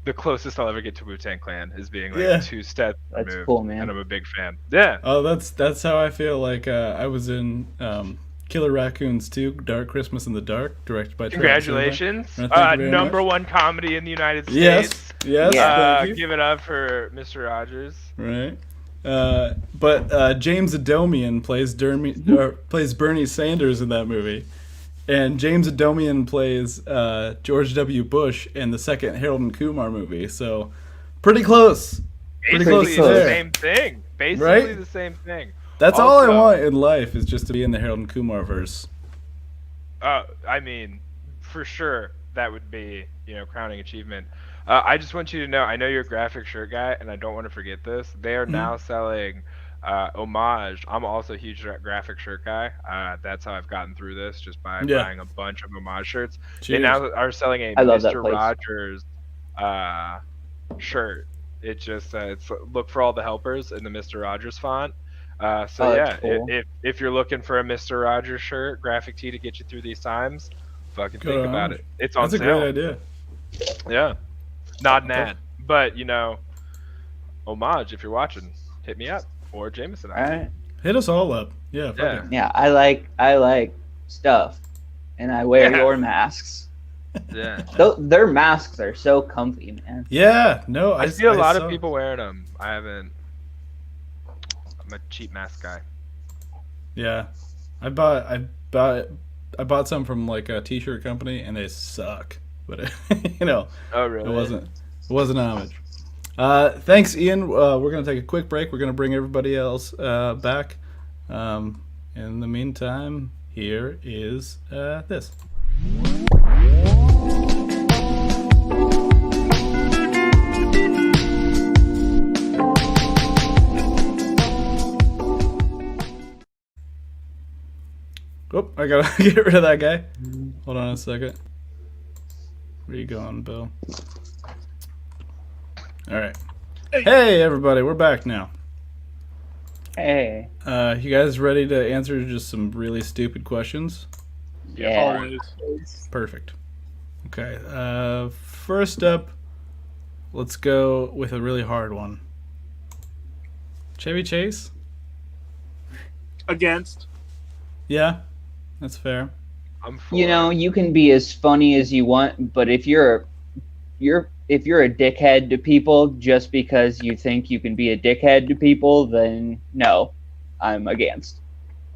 the closest I'll ever get to Wu-Tang Clan, is being like Yeah. 2 steps That's removed, cool, man. and I'm a big fan. Yeah. Oh, that's how I feel. Like I was in Killer Raccoons 2, Dark Christmas in the Dark, directed by Travis Congratulations. Silver. Thank you very Number much. 1 comedy in the United States. Yes, Yeah. thank you. Give it up for Mr. Rogers. Right. But James Adomian plays plays Bernie Sanders in that movie, and James Adomian plays George W. Bush in the second Harold and Kumar movie. So pretty close. Pretty close Basically to the there. same thing. Basically Right? the same thing. That's all I Also- want in life, is just to be in the Harold and Kumar verse. I mean, for sure, that would be, crowning achievement. I just want you to know, I know you're a graphic shirt guy, and I don't want to forget this. They are now selling Homage. I'm also a huge graphic shirt guy. That's how I've gotten through this, just by Yeah. buying a bunch of Homage shirts. They Cheers. now are selling a I love that Mr. place. Rogers shirt. It just it's look for all the helpers in the Mr. Rogers font. So Oh, yeah, that's cool. if you're looking for a Mr. Rogers shirt, graphic tee to get you through these times, fucking Go think to about Homage. it. It's on That's a sale. great idea. Yeah, not an Okay. ad, but Homage, if you're watching, hit me up, or Jameson. All right. Hit us all up. Yeah. fuck Yeah. it. Yeah, I like stuff, and I wear Yeah. your masks. Yeah, Their masks are so comfy, man. Yeah. No, I see a lot saw- of people wearing them. I haven't. I'm a cheap mask guy. Yeah, I bought some from like a t-shirt company, and they suck. But Oh really? it wasn't homage. Thanks, Ian. We're gonna take a quick break. We're gonna bring everybody else back. In the meantime, here is this. Oh, I gotta get rid of that guy. Hold on a second. Where you going, Bill? All right. Hey, everybody, we're back now. Hey. You guys ready to answer just some really stupid questions? Yeah. Always. Perfect. Okay. First up, let's go with a really hard one. Chevy Chase? Against. Yeah, that's fair. I'm for You know, it. you can be as funny as you want, but if you're a dickhead to people just because you think you can be a dickhead to people, then no, I'm against.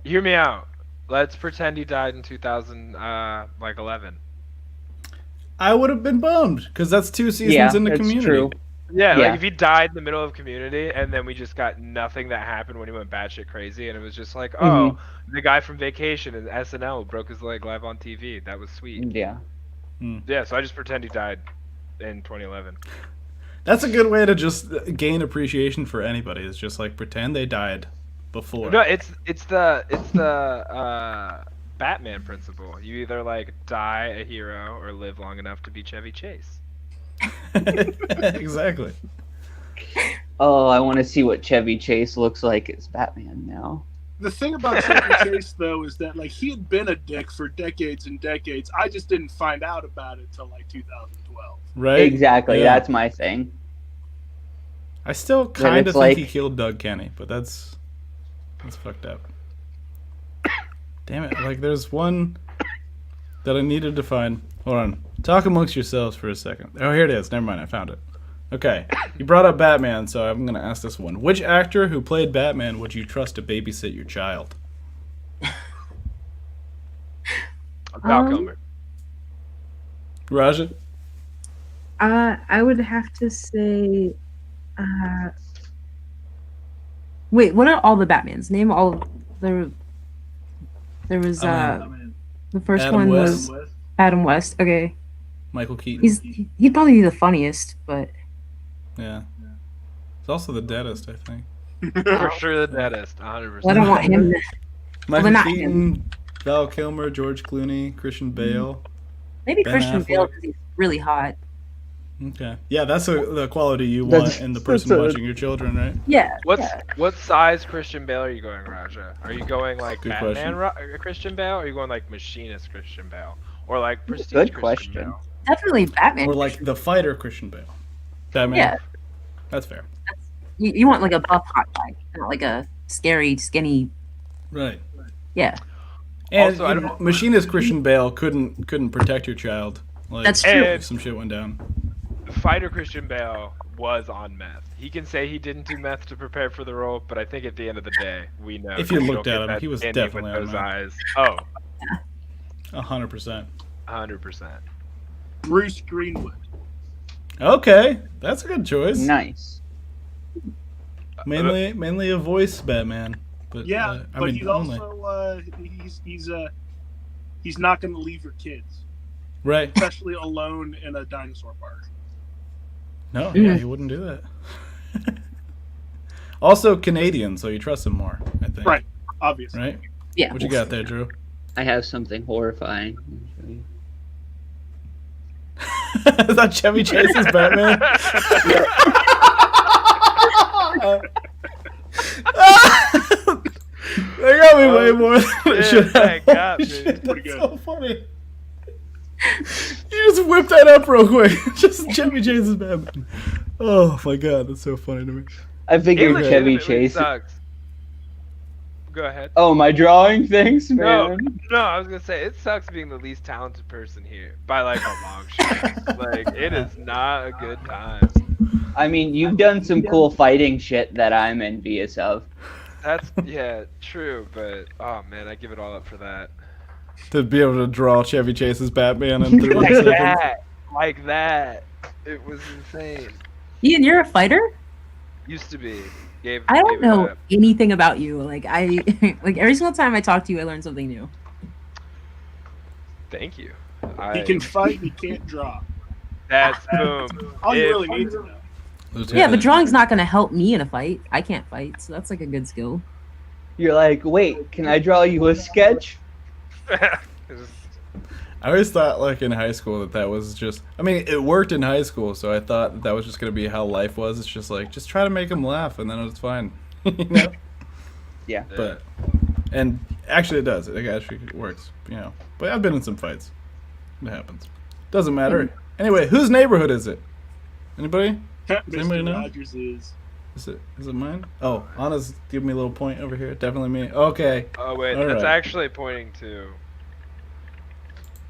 Hear me out. Let's pretend he died in 2011. I would have been bummed because that's 2 seasons Yeah, in the that's community. true. Yeah, Yeah. like if he died in the middle of Community and then we just got nothing that happened when he went batshit crazy and it was just like, oh, the guy from Vacation in SNL broke his leg live on TV. That was sweet. Yeah. Yeah, so I just pretend he died in 2011. That's a good way to just gain appreciation for anybody. Is just like pretend they died before. No, it's the Batman principle. You either like die a hero or live long enough to be Chevy Chase. Exactly. Oh, I want to see what Chevy Chase looks like as Batman now. The thing about Chevy Chase, though, is that like he had been a dick for decades and decades. I just didn't find out about it till like 2012. Right? Exactly, Yeah. that's my thing. I still kind of it's think like- he killed Doug Kenny, but that's fucked up. Damn it! Like there's one that I needed to find. Hold on. Talk amongst yourselves for a second. Oh, here it is. Never mind. I found it. Okay. You brought up Batman, so I'm gonna ask this one. Which actor who played Batman would you trust to babysit your child? Val Kilmer. Raja? I would have to say. Wait, what are all the Batmans? Name all the. There was the first Adam one West. was Adam West. Okay, Michael Keaton. he'd probably be the funniest, but Yeah. He's also the deadest, I think. For sure the deadest, 100%. I don't want him to. Michael not Keaton, Val Kilmer, George Clooney, Christian Bale. Maybe Ben Christian Bale Affleck. because he's really hot. Okay. Yeah, that's the quality you want That's- in the person that's a- watching your children, right? Yeah. What size Christian Bale are you going, Raja? Are you going like Good Batman Christian Bale? Or are you going like Machinist Christian Bale? Or like Prestige Good Christian question. Bale? Definitely Batman. Or like the fighter Christian Bale. Batman. Yeah. That's fair. You want like a buff hot guy, not like a scary, skinny. Right. Yeah, And Also, I you know, don't- Machinist Christian Bale couldn't protect your child. Like, That's true. if some shit went down. Fighter Christian Bale was on meth. He can say he didn't do meth to prepare for the role, but I think at the end of the day, we know. If you that looked he'll at get him, that he was skinny definitely with on those meth. eyes. Oh, 100%. 100%. Bruce Greenwood. Okay, that's a good choice. Nice. Mainly a voice Batman, but Yeah, I but mean he's only also he's not going to leave your kids, right. especially alone in a dinosaur park. No, yeah, he wouldn't do that. Also Canadian, so you trust him more, I think. Right. Obviously. Right? yeah. What you got there, Drew? I have something horrifying. Is that Chevy Chase's Batman? They got me way more than it Yeah, should have. that got Holy me. shit, Pretty that's good. so funny. You just whipped that up real quick. Just Chevy Chase's Batman. Oh my god, that's so funny to me. I It figured Chevy legitimately Chase. sucks. Go ahead. Oh, my drawing things, No, man. no, I was gonna say it sucks being the least talented person here by like a long shot. Like it is not a good time. I mean, you've done some cool fighting shit that I'm envious of. That's yeah, true, but oh man, I give it all up for that. To be able to draw Chevy Chase's Batman in 30 Like seconds. that, like that. It was insane. Ian, you're a fighter? Used to be. I don't gave it know up. anything about you. Like like every single time I talk to you, I learn something new. Thank you. He can fight. He can't draw. That's boom. All you If- really need to know. Yeah, but drawing's not going to help me in a fight. I can't fight, so that's like a good skill. You're like, wait, can I draw you a sketch? Just I always thought, like, in high school that was just... I mean, it worked in high school, so I thought that was just going to be how life was. It's just like, just try to make them laugh, and then it's fine. You know? Yeah. But... And actually it does. It actually works, you know. But I've been in some fights. It happens. Doesn't matter. Anyway, whose neighborhood is it? Anybody? anybody Mr. know? Rogers is. Is it mine? Oh, Anna's giving me a little point over here. Definitely me. Okay. Oh wait, All that's right. actually pointing to.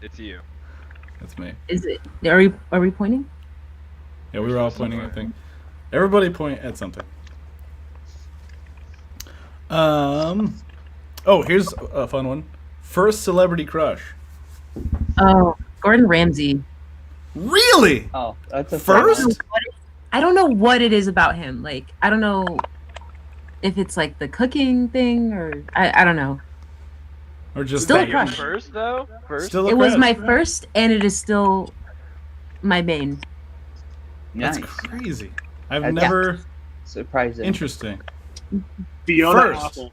It's you. That's me. Is it? Are we pointing? Yeah, we were all pointing, I think. Everybody point at something. Oh, here's a fun one. First celebrity crush. Oh, Gordon Ramsay. Really? Oh, that's a First? I don't know what it is about him. Like, I don't know if it's like the cooking thing or I don't know. Or just Still a that you're crush. First though? First? Still a It was crush. my first, and it is still my main. That's Nice. crazy. I've That's- never. Surprising. Interesting. Fiona First. Apple.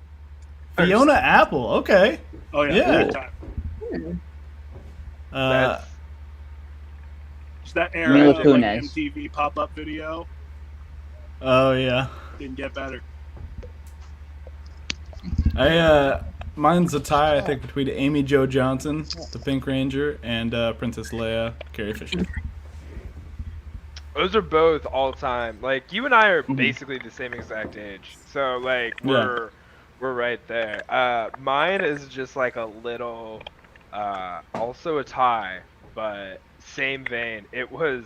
Fiona Apple. Okay. Oh yeah. Yeah. Big time. Uh, Just that era Mila of like, Kunis. MTV pop-up video oh yeah. didn't get better. Mine's a tie, I think, between Amy Jo Johnson, the Pink Ranger, and Princess Leia, Carrie Fisher. Those are both all time. Like you and I are basically the same exact age. So like we're right there. Mine is just like a little also a tie, but same vein. It was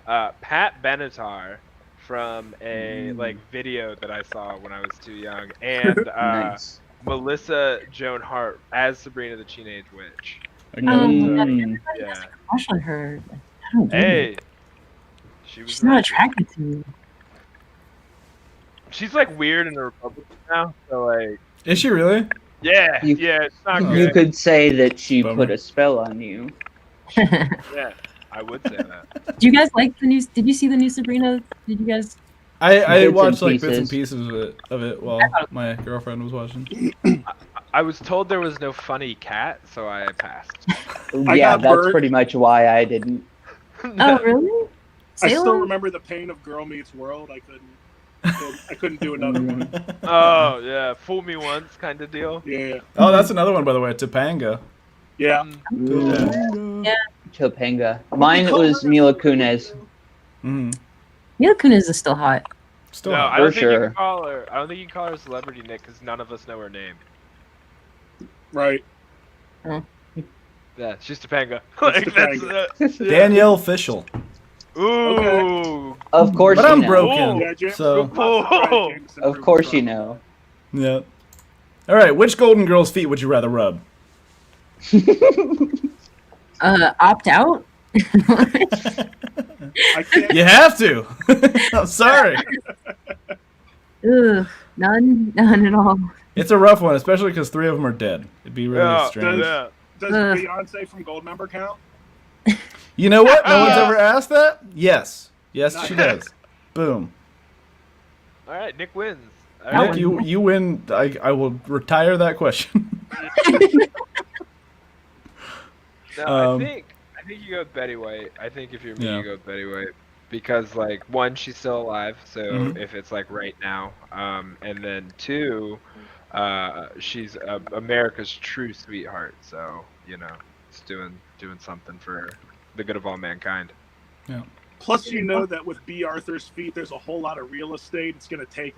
Pat Benatar from a like video that I saw when I was too young, and Nice. Melissa Joan Hart as Sabrina the Teenage Witch. Mm. Yeah. Crush on her. I don't get it. Hey. She was She's not attracted to me. She's like weird in the Republican now, so like Is she really? yeah, You- yeah, it's not You good. could say that she Bummer. put a spell on you. Yeah, I would say that. Do you guys like the new? Did you see the new Sabrina? Did you guys? I Bits and watched like bits and pieces. pieces of it while my girlfriend was watching. I was told there was no funny cat, so I passed. I Yeah, got that's burned. pretty much why I didn't. Oh, really? I still Salem? remember the pain of Girl Meets World. I couldn't do another one. Oh yeah, fool me once kind of deal. Yeah. Oh, that's another one, by the way. Topanga. Yeah. Topanga. Topanga. Mine was Mila Kunis. Mm-hmm. Mila Kunis is still hot. Still No, hot. I don't For think you sure. can call her. I don't think you can call her a celebrity, Nick, because none of us know her name. Right. Yeah, she's Topanga. Like, that's, Danielle Fishel. ooh. Of course But you I'm know. broken. Yeah, Jim. So, Oh. Of course you know. yeah. All right, which Golden Girl's feet would you rather rub? Opt out. I can't. You have to. I'm sorry. Ugh, none at all. It's a rough one, especially because 3 of them are dead. It'd be really Yeah, strange. yeah. Does Ugh. Beyonce from Goldmember count? You know what? No one's ever asked that? Yes. Yes, she does. Boom. All right, Nick wins. All That right. Nick, you win. I will retire that question. No, Um, I think you go with Betty White. I think if you're me, Yeah. you go with Betty White because like one, she's still alive, so Mhm. if it's like right now, and then 2, she's America's true sweetheart. So you know, it's doing something for the good of all mankind. Plus, you know that with B. Arthur's feet, there's a whole lot of real estate it's going to take.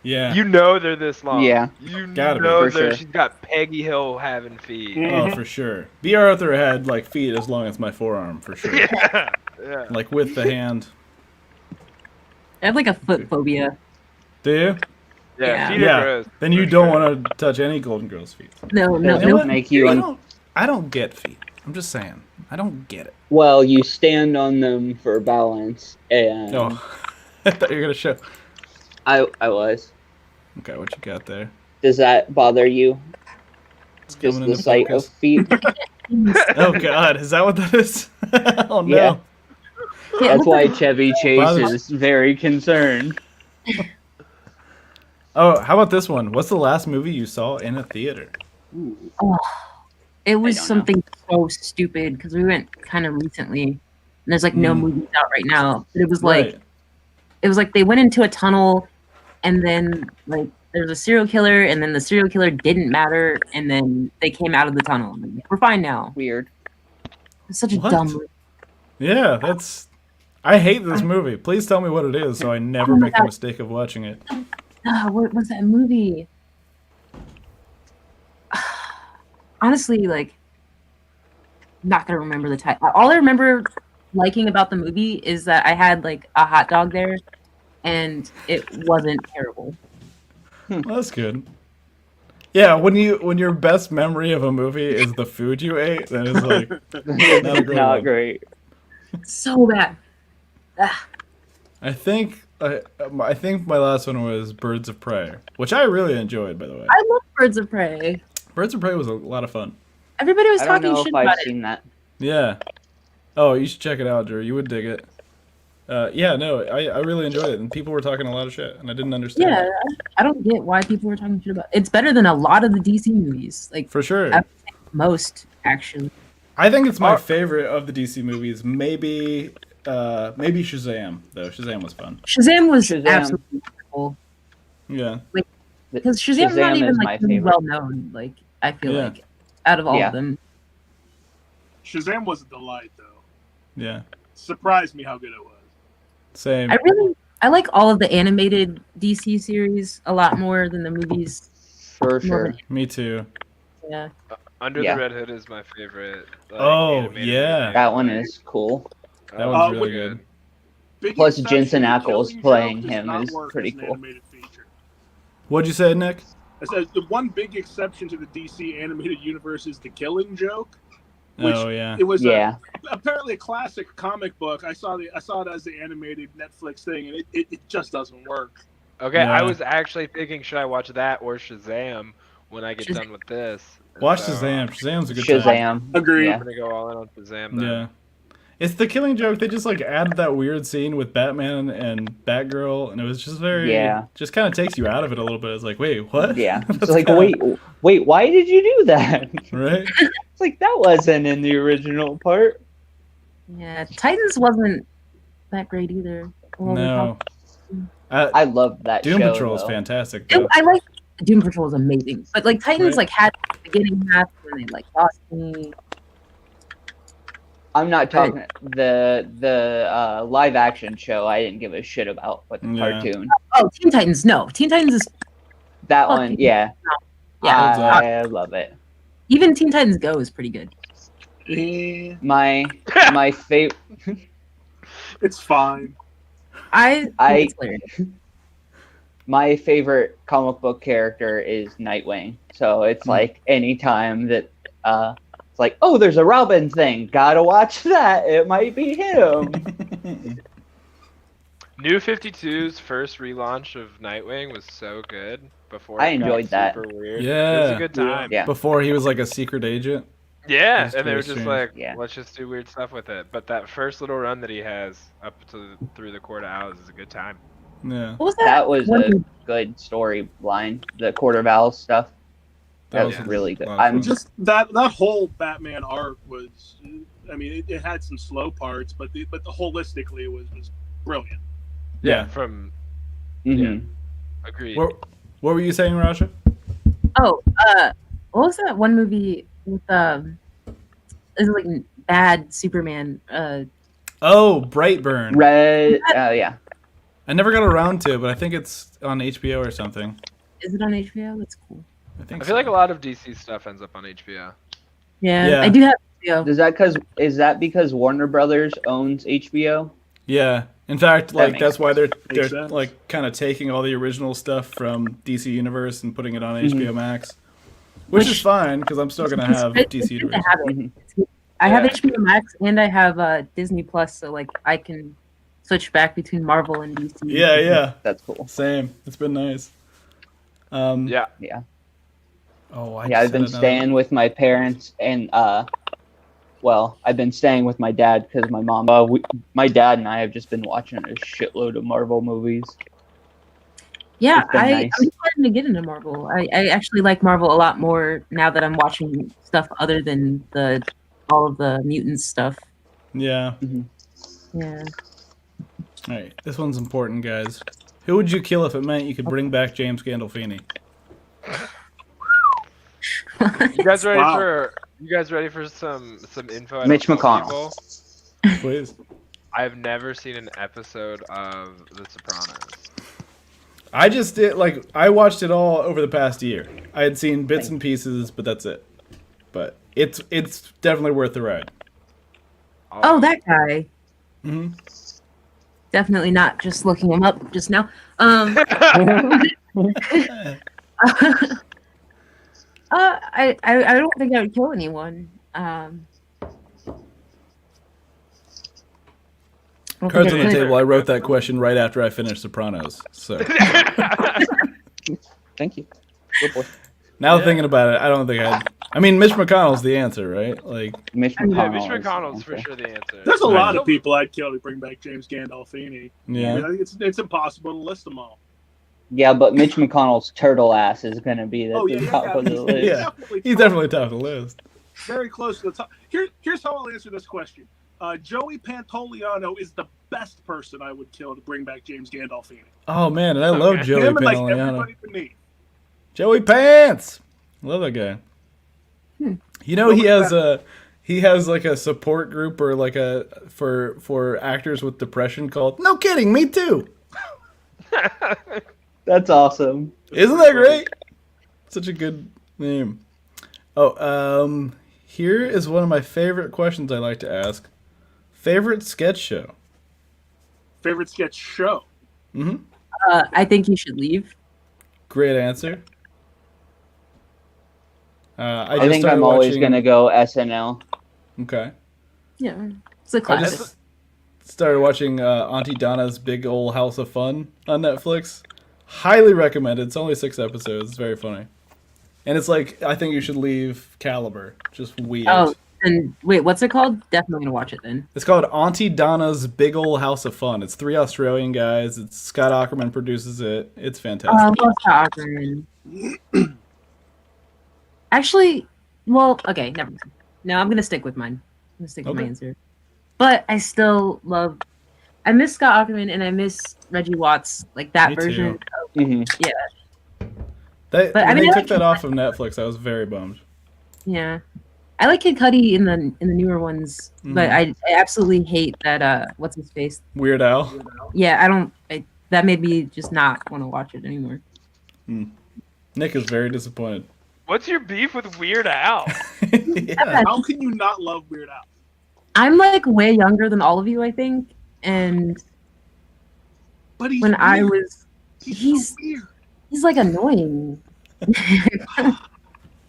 Yeah. You know they're this long. Yeah. You Gotta be, know for sure. she's got Peggy Hill having feet. Oh, for sure. B. Arthur had like feet as long as my forearm, for sure. Yeah. Yeah. Like with the hand. I have like a foot phobia. Do you? Yeah. Feet are Yeah. gross. Then you for don't sure. want to touch any Golden Girl's feet. No, You know no. what? Make you un- I don't get feet. I'm just saying. I don't get it. Well, you stand on them for balance, and Oh, I thought you were gonna show. I was. Okay, what you got there? Does that bother you? Just coming the into sight focus. of feet? Oh God, is that what that is? Oh no. Yeah. Yeah, That's why Chevy Chase Bothers- is very concerned. Oh, how about this one? What's the last movie you saw in a theater? Oh, It was don't know. something so stupid because we went kind of recently, and there's like no movies out right now. But it was like Right. it was like they went into a tunnel, and then like there was a serial killer, and then the serial killer didn't matter, and then they came out of the tunnel. And like, we're fine now. Weird. It's such a What? dumb movie. Yeah, that's. I hate this movie. Please tell me what it is so I never Oh my make the God. mistake of watching it. What was that movie? Honestly, like, not gonna remember the title. All I remember liking about the movie is that I had like a hot dog there, and it wasn't terrible. Well, that's good. Yeah, when your best memory of a movie is the food you ate, then it's like not a great Not one. great. So bad. Ah, I think my last one was Birds of Prey, which I really enjoyed, by the way. I love Birds of Prey. Birds of Prey was a lot of fun. Everybody was I don't talking know shit if I've about it. seen that. Yeah. Oh, you should check it out, Drew. You would dig it. Yeah, no, I really enjoyed it, and people were talking a lot of shit, and I didn't understand. Yeah, it. I don't get why people were talking shit about it. It's better than a lot of the DC movies. Like For sure. most, actually. I think it's my favorite of the DC movies. Maybe Shazam, though. Shazam was fun. Shazam was Shazam. absolutely wonderful. Yeah. Because Shazam's not Shazam even is my like really favorite. well known. Like I feel Yeah. like out of all Yeah. of them. Shazam was a delight, though. Yeah. Surprised me how good it was. Same. I like all of the animated DC series a lot more than the movies. For More sure. Me too. Yeah. Under Yeah. the Red Hood is my favorite. Like, Oh, animated yeah. movie. That one is cool. That one's really when- good. Big Plus, exception, Jensen The Ackles Killing playing Joke does him not is work pretty as an cool. animated feature. What'd you say, Nick? I said the one big exception to the DC animated universe is The Killing Joke. Which Oh yeah. It was Yeah. apparently a classic comic book. I saw it as the animated Netflix thing, and it just doesn't work. Okay, Yeah. I was actually thinking, should I watch that or Shazam when I get Shazam. done with this? Watch So, Shazam. Shazam's a good time. Shazam. Agreed. Yeah. I'm gonna go all in on Shazam. Then. Yeah. It's the Killing Joke. They just like added that weird scene with Batman and Batgirl, and it was just very Yeah. just kind of takes you out of it a little bit. It's like, wait, what? Yeah. It's That's like, kinda- wait, why did you do that? right? It's like that wasn't in the original part. Yeah. Titans wasn't that great either. Well, No. I love that Doom show. Patrol is though. fantastic. It, Though. I like Doom Patrol is amazing, but like Titans Right. like had the beginning half and they like lost me. I'm not talking the live action show. I didn't give a shit about, but the Yeah. cartoon. Oh, Teen Titans, no. Teen Titans is That Fuck one, you. yeah. yeah. I love it. Even Teen Titans Go is pretty good. Eh, My favorite. it's fine. I think I- it's hilarious. My favorite comic book character is Nightwing. So it's like anytime that it's like, oh, there's a Robin thing, gotta watch that. It might be him. New 52's first relaunch of Nightwing was so good. Before I it got enjoyed that. Super weird. It was Yeah. a good time. Yeah. Before he was like a secret agent. Yeah, That's and they very were just strange. like, Yeah. let's just do weird stuff with it. But that first little run that he has up to through the Court of Owls is a good time. Yeah. What was that? That was one? a good storyline. The Court of Owls stuff. That was was really good. a lot of I'm fun. Just that whole Batman arc was. I mean, it had some slow parts, but holistically it was brilliant. Yeah. From mhm. agreed. What were you saying, Rasha? Oh, what was that one movie with is it like bad Superman? Oh, Brightburn. Red. Yeah. I never got around to it, but I think it's on HBO or something. Is it on HBO? That's cool. I think I feel like a lot of DC stuff ends up on HBO. Yeah, Yeah. I do have HBO. Is that because Warner Brothers owns HBO? Yeah. In fact, like makes that's why they're Makes sense. like kind of taking all the original stuff from DC Universe and putting it on Mhm. HBO Max, which is fine because I'm still gonna have It's DC good to Universe. have it. Mhm. I have Yeah. HBO Max and I have Disney Plus, so like I can switch back between Marvel and DC. Yeah, yeah, That's cool. same. It's been nice. Yeah. Yeah. Oh, I've been staying with my parents and I've been staying with my dad because my mom. My dad and I have just been watching a shitload of Marvel movies. Yeah, It's been nice. I'm starting to get into Marvel. I actually like Marvel a lot more now that I'm watching stuff other than all of the mutants stuff. Yeah. Yeah. All right, this one's important, guys. Who would you kill if it meant you could bring back James Gandolfini? You guys ready Wow. for? You guys ready for some info? I Mitch don't tell McConnell. people? Please. I've never seen an episode of The Sopranos. I just did I watched it all over the past year. I had seen bits and pieces, but that's it. But it's definitely worth the ride. Oh, that guy. hmm Definitely not just looking him up just now. I don't think I would kill anyone. I don't Cards think on I the could. table. I wrote that question right after I finished Sopranos. So Thank you. Good boy. now thinking about it, I don't think I'd. I mean, Mitch McConnell's the answer, right? Like, Mitch Yeah, McConnell. Mitch is McConnell's the for answer. sure the answer. There's a Right. lot of people I'd kill to bring back James Gandolfini. yeah. I think it's impossible to list them all. Yeah, but Mitch McConnell's turtle ass is gonna be at Oh the yeah, top of the list. Yeah. He's definitely top of the list. very close to the top. Here's how I'll answer this question. Joey Pantoliano is the best person I would kill to bring back James Gandolfini. Oh man, and I love Okay. Joey Him and like Pantoliano. everybody beneath. Joey Pants. Love that guy. You know he has like a support group or like a for actors with depression called No Kidding, Me Too. That's awesome. Isn't that great? Such a good name. Oh, here is one of my favorite questions I like to ask. Favorite sketch show? Favorite sketch show. I think you should leave. Great answer. I just think started I'm always watching- gonna go SNL. Okay. Yeah, it's a I classic. just started watching Auntie Donna's Big Ol' House of Fun on Netflix. Highly recommended. It's only 6 episodes. It's very funny. And it's like, I think you should leave caliber. Just weird. Oh, and wait, what's it called? Definitely gonna watch it then. It's called Auntie Donna's Big Ol' House of Fun. It's 3 Australian guys. It's Scott Ackerman produces it. It's fantastic. Love Scott Ackerman. Actually, well, okay, never mind. No, I'm gonna stick with mine. I'm gonna stick with my Okay. answer. But I still love. I miss Scott Ackerman and I miss Reggie Watts, like that Me too. version. Mm-hmm. They, But, I when mean, they I took like- that off of Netflix, I was very bummed. Yeah, I like Kid Cudi in the newer ones, but I absolutely hate that. What's his face? Weird Al. Yeah, I don't. That made me just not want to watch it anymore. Nick is very disappointed. What's your beef with Weird Al? Yeah. How can you not love Weird Al? I'm like way younger than all of you, I think, and But he's when I weird. was, he's so weird. he's like annoying.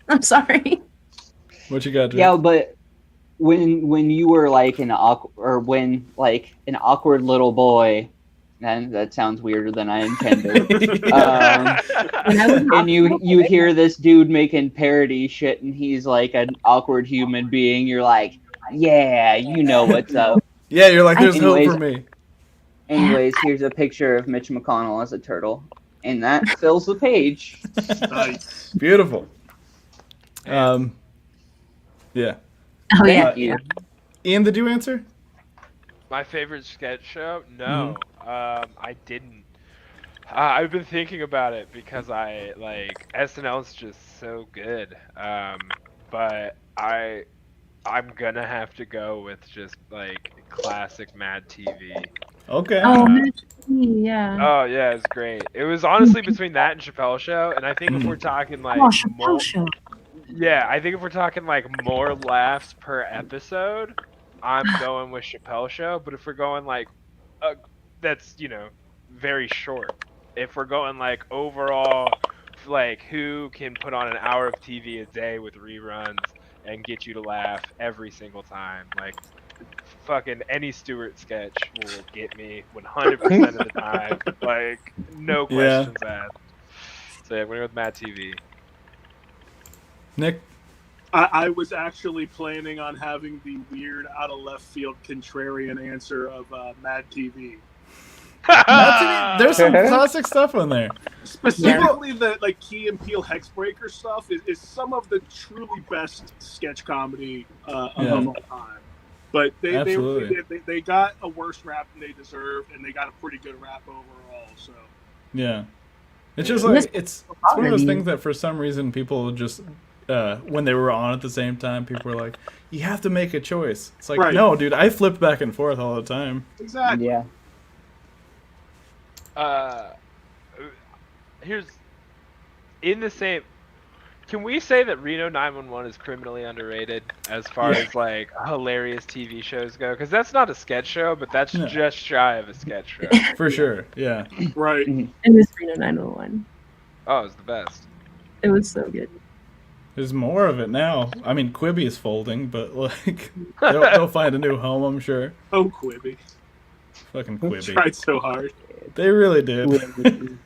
I'm sorry. What you got, Drew? Yeah, but when you were like an awkward little boy, and that sounds weirder than I intended. When I was And you hear this dude making parody shit, and he's like an awkward human being. You're like, yeah, you know what's up. Yeah, you're like, there's hope Anyways. for me. Anyways, here's a picture of Mitch McConnell as a turtle, and that fills the page. Nice. Beautiful. Yeah. Oh yeah, Thank you. Ian, did you answer? My favorite sketch show? No, I didn't. I've been thinking about it because I like SNL is just so good. But I'm gonna have to go with just like classic Mad TV. Okay. Oh, yeah. Oh yeah, it's great. It was honestly between that and Chappelle Show, and I think if we're talking like Oh, Chappelle more, Show. yeah, I think if we're talking like more laughs per episode, I'm going with Chappelle Show. But if we're going like, that's very short. If we're going like overall, like who can put on an hour of TV a day with reruns and get you to laugh every single time, like fucking any Stewart sketch will get me 100% of the time, like no Yeah. questions asked. So yeah, we're going with Mad TV. Nick? I was actually planning on having the weird, out of left field, contrarian answer of Mad TV. There's some classic stuff on there. Specifically, the like Key and Peele Hexbreaker stuff is some of the truly best sketch comedy of all time. But they got a worse rap than they deserved, and they got a pretty good rap overall. So yeah, it's just like it's one of those things that for some reason people just when they were on at the same time, people were like, "You have to make a choice." It's like, no, dude, I flipped back and forth all the time. Exactly. Yeah. Here's in the same. Can we say that Reno 911 is criminally underrated as far as like hilarious TV shows go? Because that's not a sketch show, but that's just shy of a sketch show. For sure, yeah. Right. It was Reno 911. Oh, it's the best. It was so good. There's more of it now. I mean, Quibi is folding, but like they'll find a new home, I'm sure. Oh, Quibi. Fucking Quibi. Tried so hard. They really did.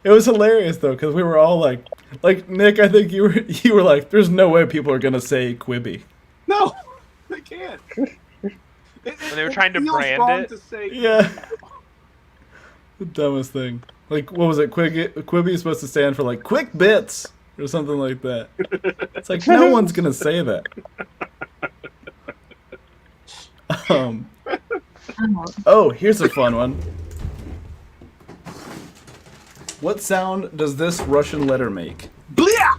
It was hilarious though, because we were all like Nick, I think you were like, "There's no way people are gonna say Quibi." No, they can't. When they were trying to brand it. To say yeah. The dumbest thing. Like, what was it? Quibi is supposed to stand for like quick bits or something like that. It's like no one's gonna say that. Oh, here's a fun one. What sound does this Russian letter make? Blia!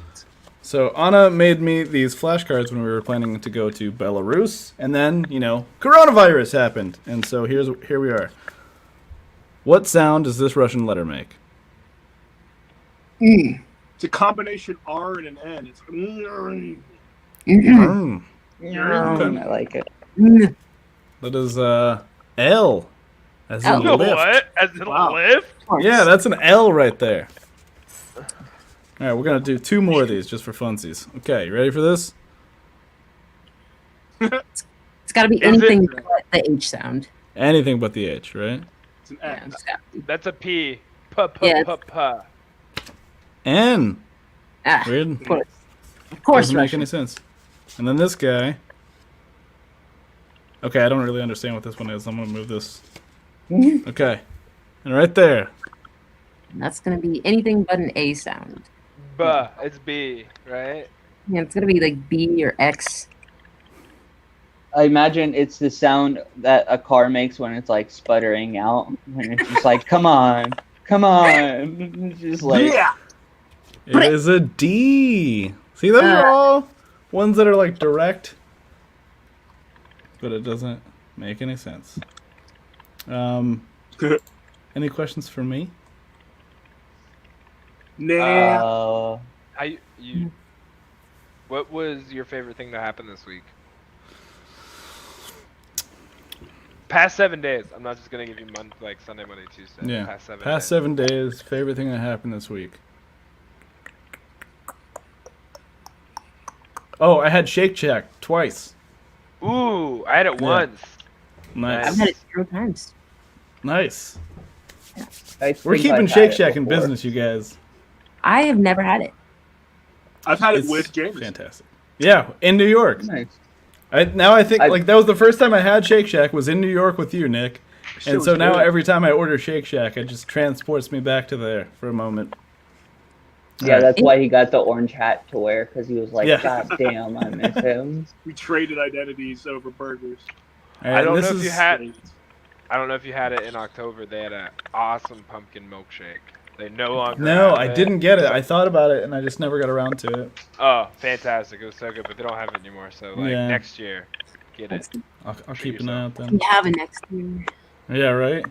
So Anna made me these flashcards when we were planning to go to Belarus, and then, coronavirus happened. And so here we are. What sound does this Russian letter make? It's a combination R and an N. It's I like it. That is L. As in No, lift. what? As in lift? Yeah, that's an L right there. Alright, we're going to do 2 more of these just for funsies. Okay, you ready for this? It's got to be anything but the H sound. Anything but the H, right? an Yeah, X. it's gotta be. That's a P. N. Ah, Weird. of course. Of course, Doesn't make Russian. any sense. And then this guy. Okay, I don't really understand what this one is. I'm going to move this. Okay. And right there. And that's gonna be anything but an A sound. It's B, right? Yeah, it's gonna be like B or X. I imagine it's the sound that a car makes when it's like sputtering out. When it's just like, come on. It's just like, Yeah. It is a D. See, those are all ones that are like direct. But it doesn't make any sense. Any questions for me? Nah. What was your favorite thing to happen this week? Past 7 days. I'm not just gonna give you Sunday, Monday, Tuesday. Yeah. Past 7 Past days. 7 days, favorite thing that happened this week. Oh, I had Shake Shack twice. Ooh, I had it once. Nice. I've had it 0 times. Nice. I We're think keeping I've had Shake it Shack in before. business, you guys. I have never had it. I've had it It's with James. fantastic. Yeah, in New York. Nice. I think that was the first time I had Shake Shack was in New York with you, Nick. And was so now good. every time I order Shake Shack, it just transports me back to there for a moment. Yeah, that's why he got the orange hat to wear, because he was like, Yeah. God damn, I miss him. We traded identities over burgers. All right, I don't this know if is- you had. I don't know if you had it in October. They had an awesome pumpkin milkshake. They no longer. No, have I it. didn't get it. I thought about it and I just never got around to it. Oh, fantastic! It was so good, but they don't have it anymore. So Yeah. next year, get it. I'll Treat keep an eye out We then. have it next year. Yeah, right.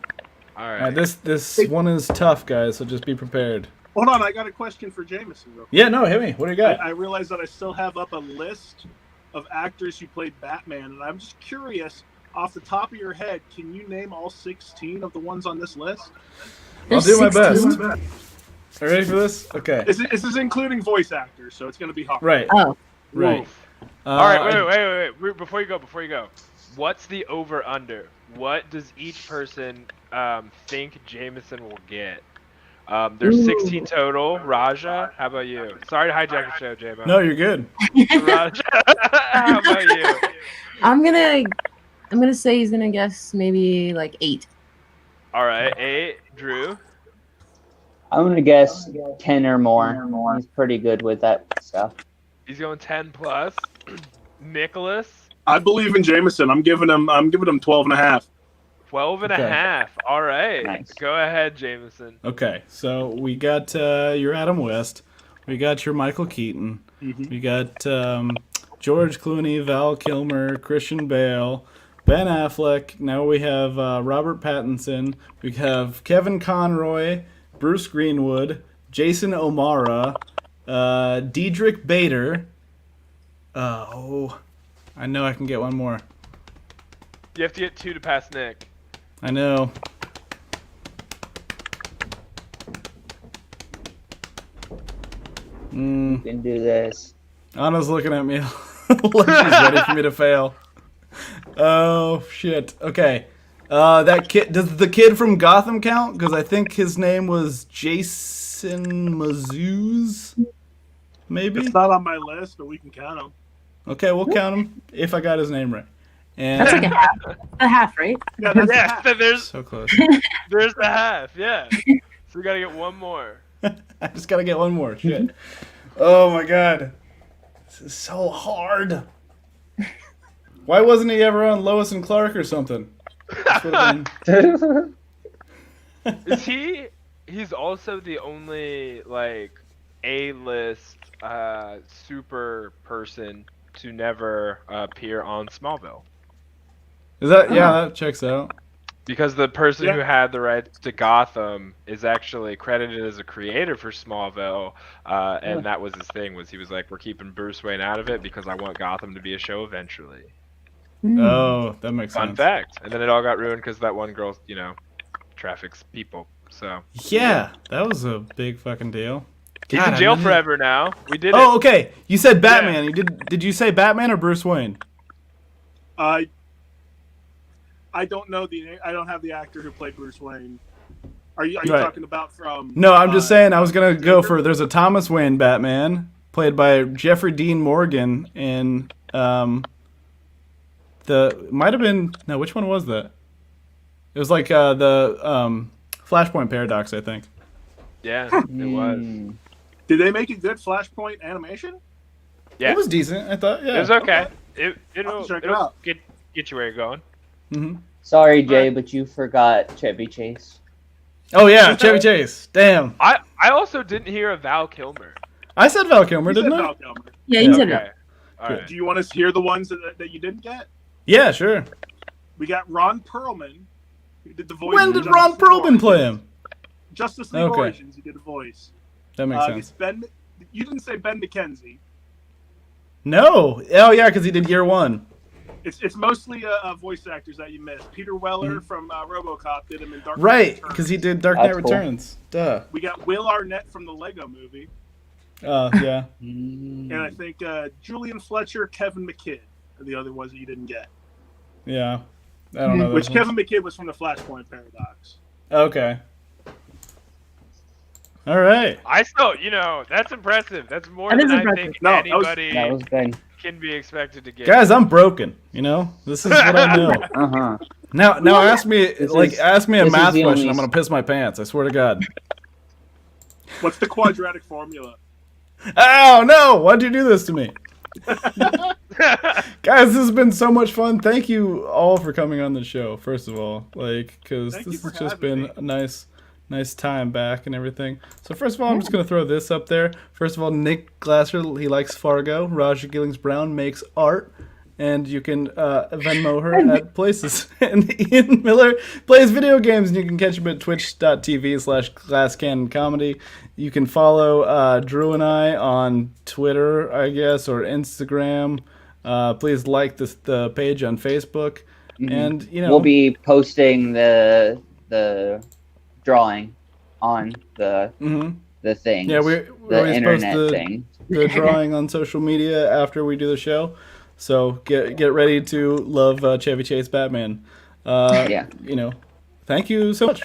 All All right. right, this one is tough, guys. So just be prepared. Hold on, I got a question for Jameson. Real quick. Yeah, no, hit me. What do you got? I realize that I still have up a list of actors who played Batman, and I'm just curious, off the top of your head, can you name all 16 of the ones on this list? I'll There's do my 16. best. Are you ready for this? Okay. This is including voice actors, so it's going to be hard. Right. Oh, Right. Oof. All right, I- wait. Before you go. What's the over under? What does each person think Jameson will get? There's 16 total. Raja, how about you? Sorry to hijack your show, J-Mo. No, you're good. Raja, how about you? I'm gonna say he's gonna guess maybe like 8. All right, 8. Drew. I'm gonna guess 10 or more. He's pretty good with that stuff. He's going 10 plus. Nicholas, I believe in Jameson. I'm giving him 12 and a half. 12 and Okay. a half. All right. Nice. Go ahead, Jameson. Okay, so we got your Adam West, we got your Michael Keaton, we got George Clooney, Val Kilmer, Christian Bale, Ben Affleck. Now we have Robert Pattinson. We have Kevin Conroy, Bruce Greenwood, Jason O'Mara, Diedrich Bader. I know I can get one more. You have to get 2 to pass Nick. I know. You can do this. Anna's looking at me like she's ready for me to fail. Oh shit. Okay. That kid. Does the kid from Gotham count? Because I think his name was Jason Mezuz. Maybe. It's not on my list, but we can count him. Okay, we'll count him if I got his name right. And That's like a half, right? Yeah, that's Yeah, there's so close. the half. Yeah. So we got to get one more. I just gotta get one more. Shit. Oh my god. This is so hard. Why wasn't he ever on Lois and Clark or something? This would've been- Is he? He's also the only like A-list super person to never appear on Smallville. Is that that checks out. Because the person Yeah. who had the rights to Gotham is actually credited as a creator for Smallville, and that was his thing. Was he was like, we're keeping Bruce Wayne out of it because I want Gotham to be a show eventually. Oh, that makes Fun sense. fact. And then it all got ruined because that one girl, traffics people. So Yeah, that was a big fucking deal. he's God, in I jail know- forever now. We did Oh, it. okay. You said Batman. You did you say Batman or Bruce Wayne? I don't know I don't have the actor who played Bruce Wayne. Are you Right. talking about from? No, I'm just saying I was gonna go for there's a Thomas Wayne Batman played by Jeffrey Dean Morgan in the might have been no, which one was that? It was like the Flashpoint Paradox, I think. Yeah, it was. Mm. Did they make a good Flashpoint animation? Yeah, It was decent, I thought. Yeah. it was okay. Okay. It'll check it it'll out. get you where you're going. hmm Sorry, Jay, but you forgot Chevy Chase. Oh yeah, Chevy Chase. Damn. I also didn't hear of Val Kilmer. I said Val Kilmer, You said didn't I? Val Kilmer. Yeah, you said Okay. it. All right. Do you want to hear the ones that you didn't get? Yeah, sure. We got Ron Perlman, who did the voice. When in did Justice Ron League Perlman Origins. play him? Justice League Okay. Origins, he did a voice. That makes It's sense. Ben. You didn't say Ben McKenzie. No. Oh yeah, because he did year one. It's mostly voice actors that you missed. Peter Weller from RoboCop did him in Dark Knight Right, Returns. because he did Dark That's Knight cool. Returns. Duh. We got Will Arnett from the Lego Movie, Yeah. and I think Julian Fletcher, Kevin McKidd are the other ones that you didn't get. Yeah. I don't know. Which those ones. Kevin McKidd was from the Flashpoint Paradox. Okay. All right. I still, that's impressive. That's more That than is I impressive. think No, that was- anybody That was good. can be expected to get. Guys, I'm broken. This is what I know. Uh-huh. Now ask me ask me a this is math the question. only- I'm gonna piss my pants. I swear to God. What's the quadratic formula? Oh no! Why'd you do this to me? Guys, this has been so much fun. Thank you all for coming on the show. First of all, because Thank you this for has just having been me. a nice time back and everything. So first of all, I'm just gonna throw this up there. First of all, Nick Glasser, he likes Fargo. Raja Gillings Brown makes art, and you can Venmo her at places. And Ian Miller plays video games, and you can catch him at twitch.tv/glasscannonComedy. You can follow Drew and I on Twitter, I guess, or Instagram. Please like the page on Facebook, and We'll be posting the drawing on the thing. Yeah, we the always post internet thing. the drawing on social media after we do the show. So get ready to love Chevy Chase Batman. Yeah. Thank you so much.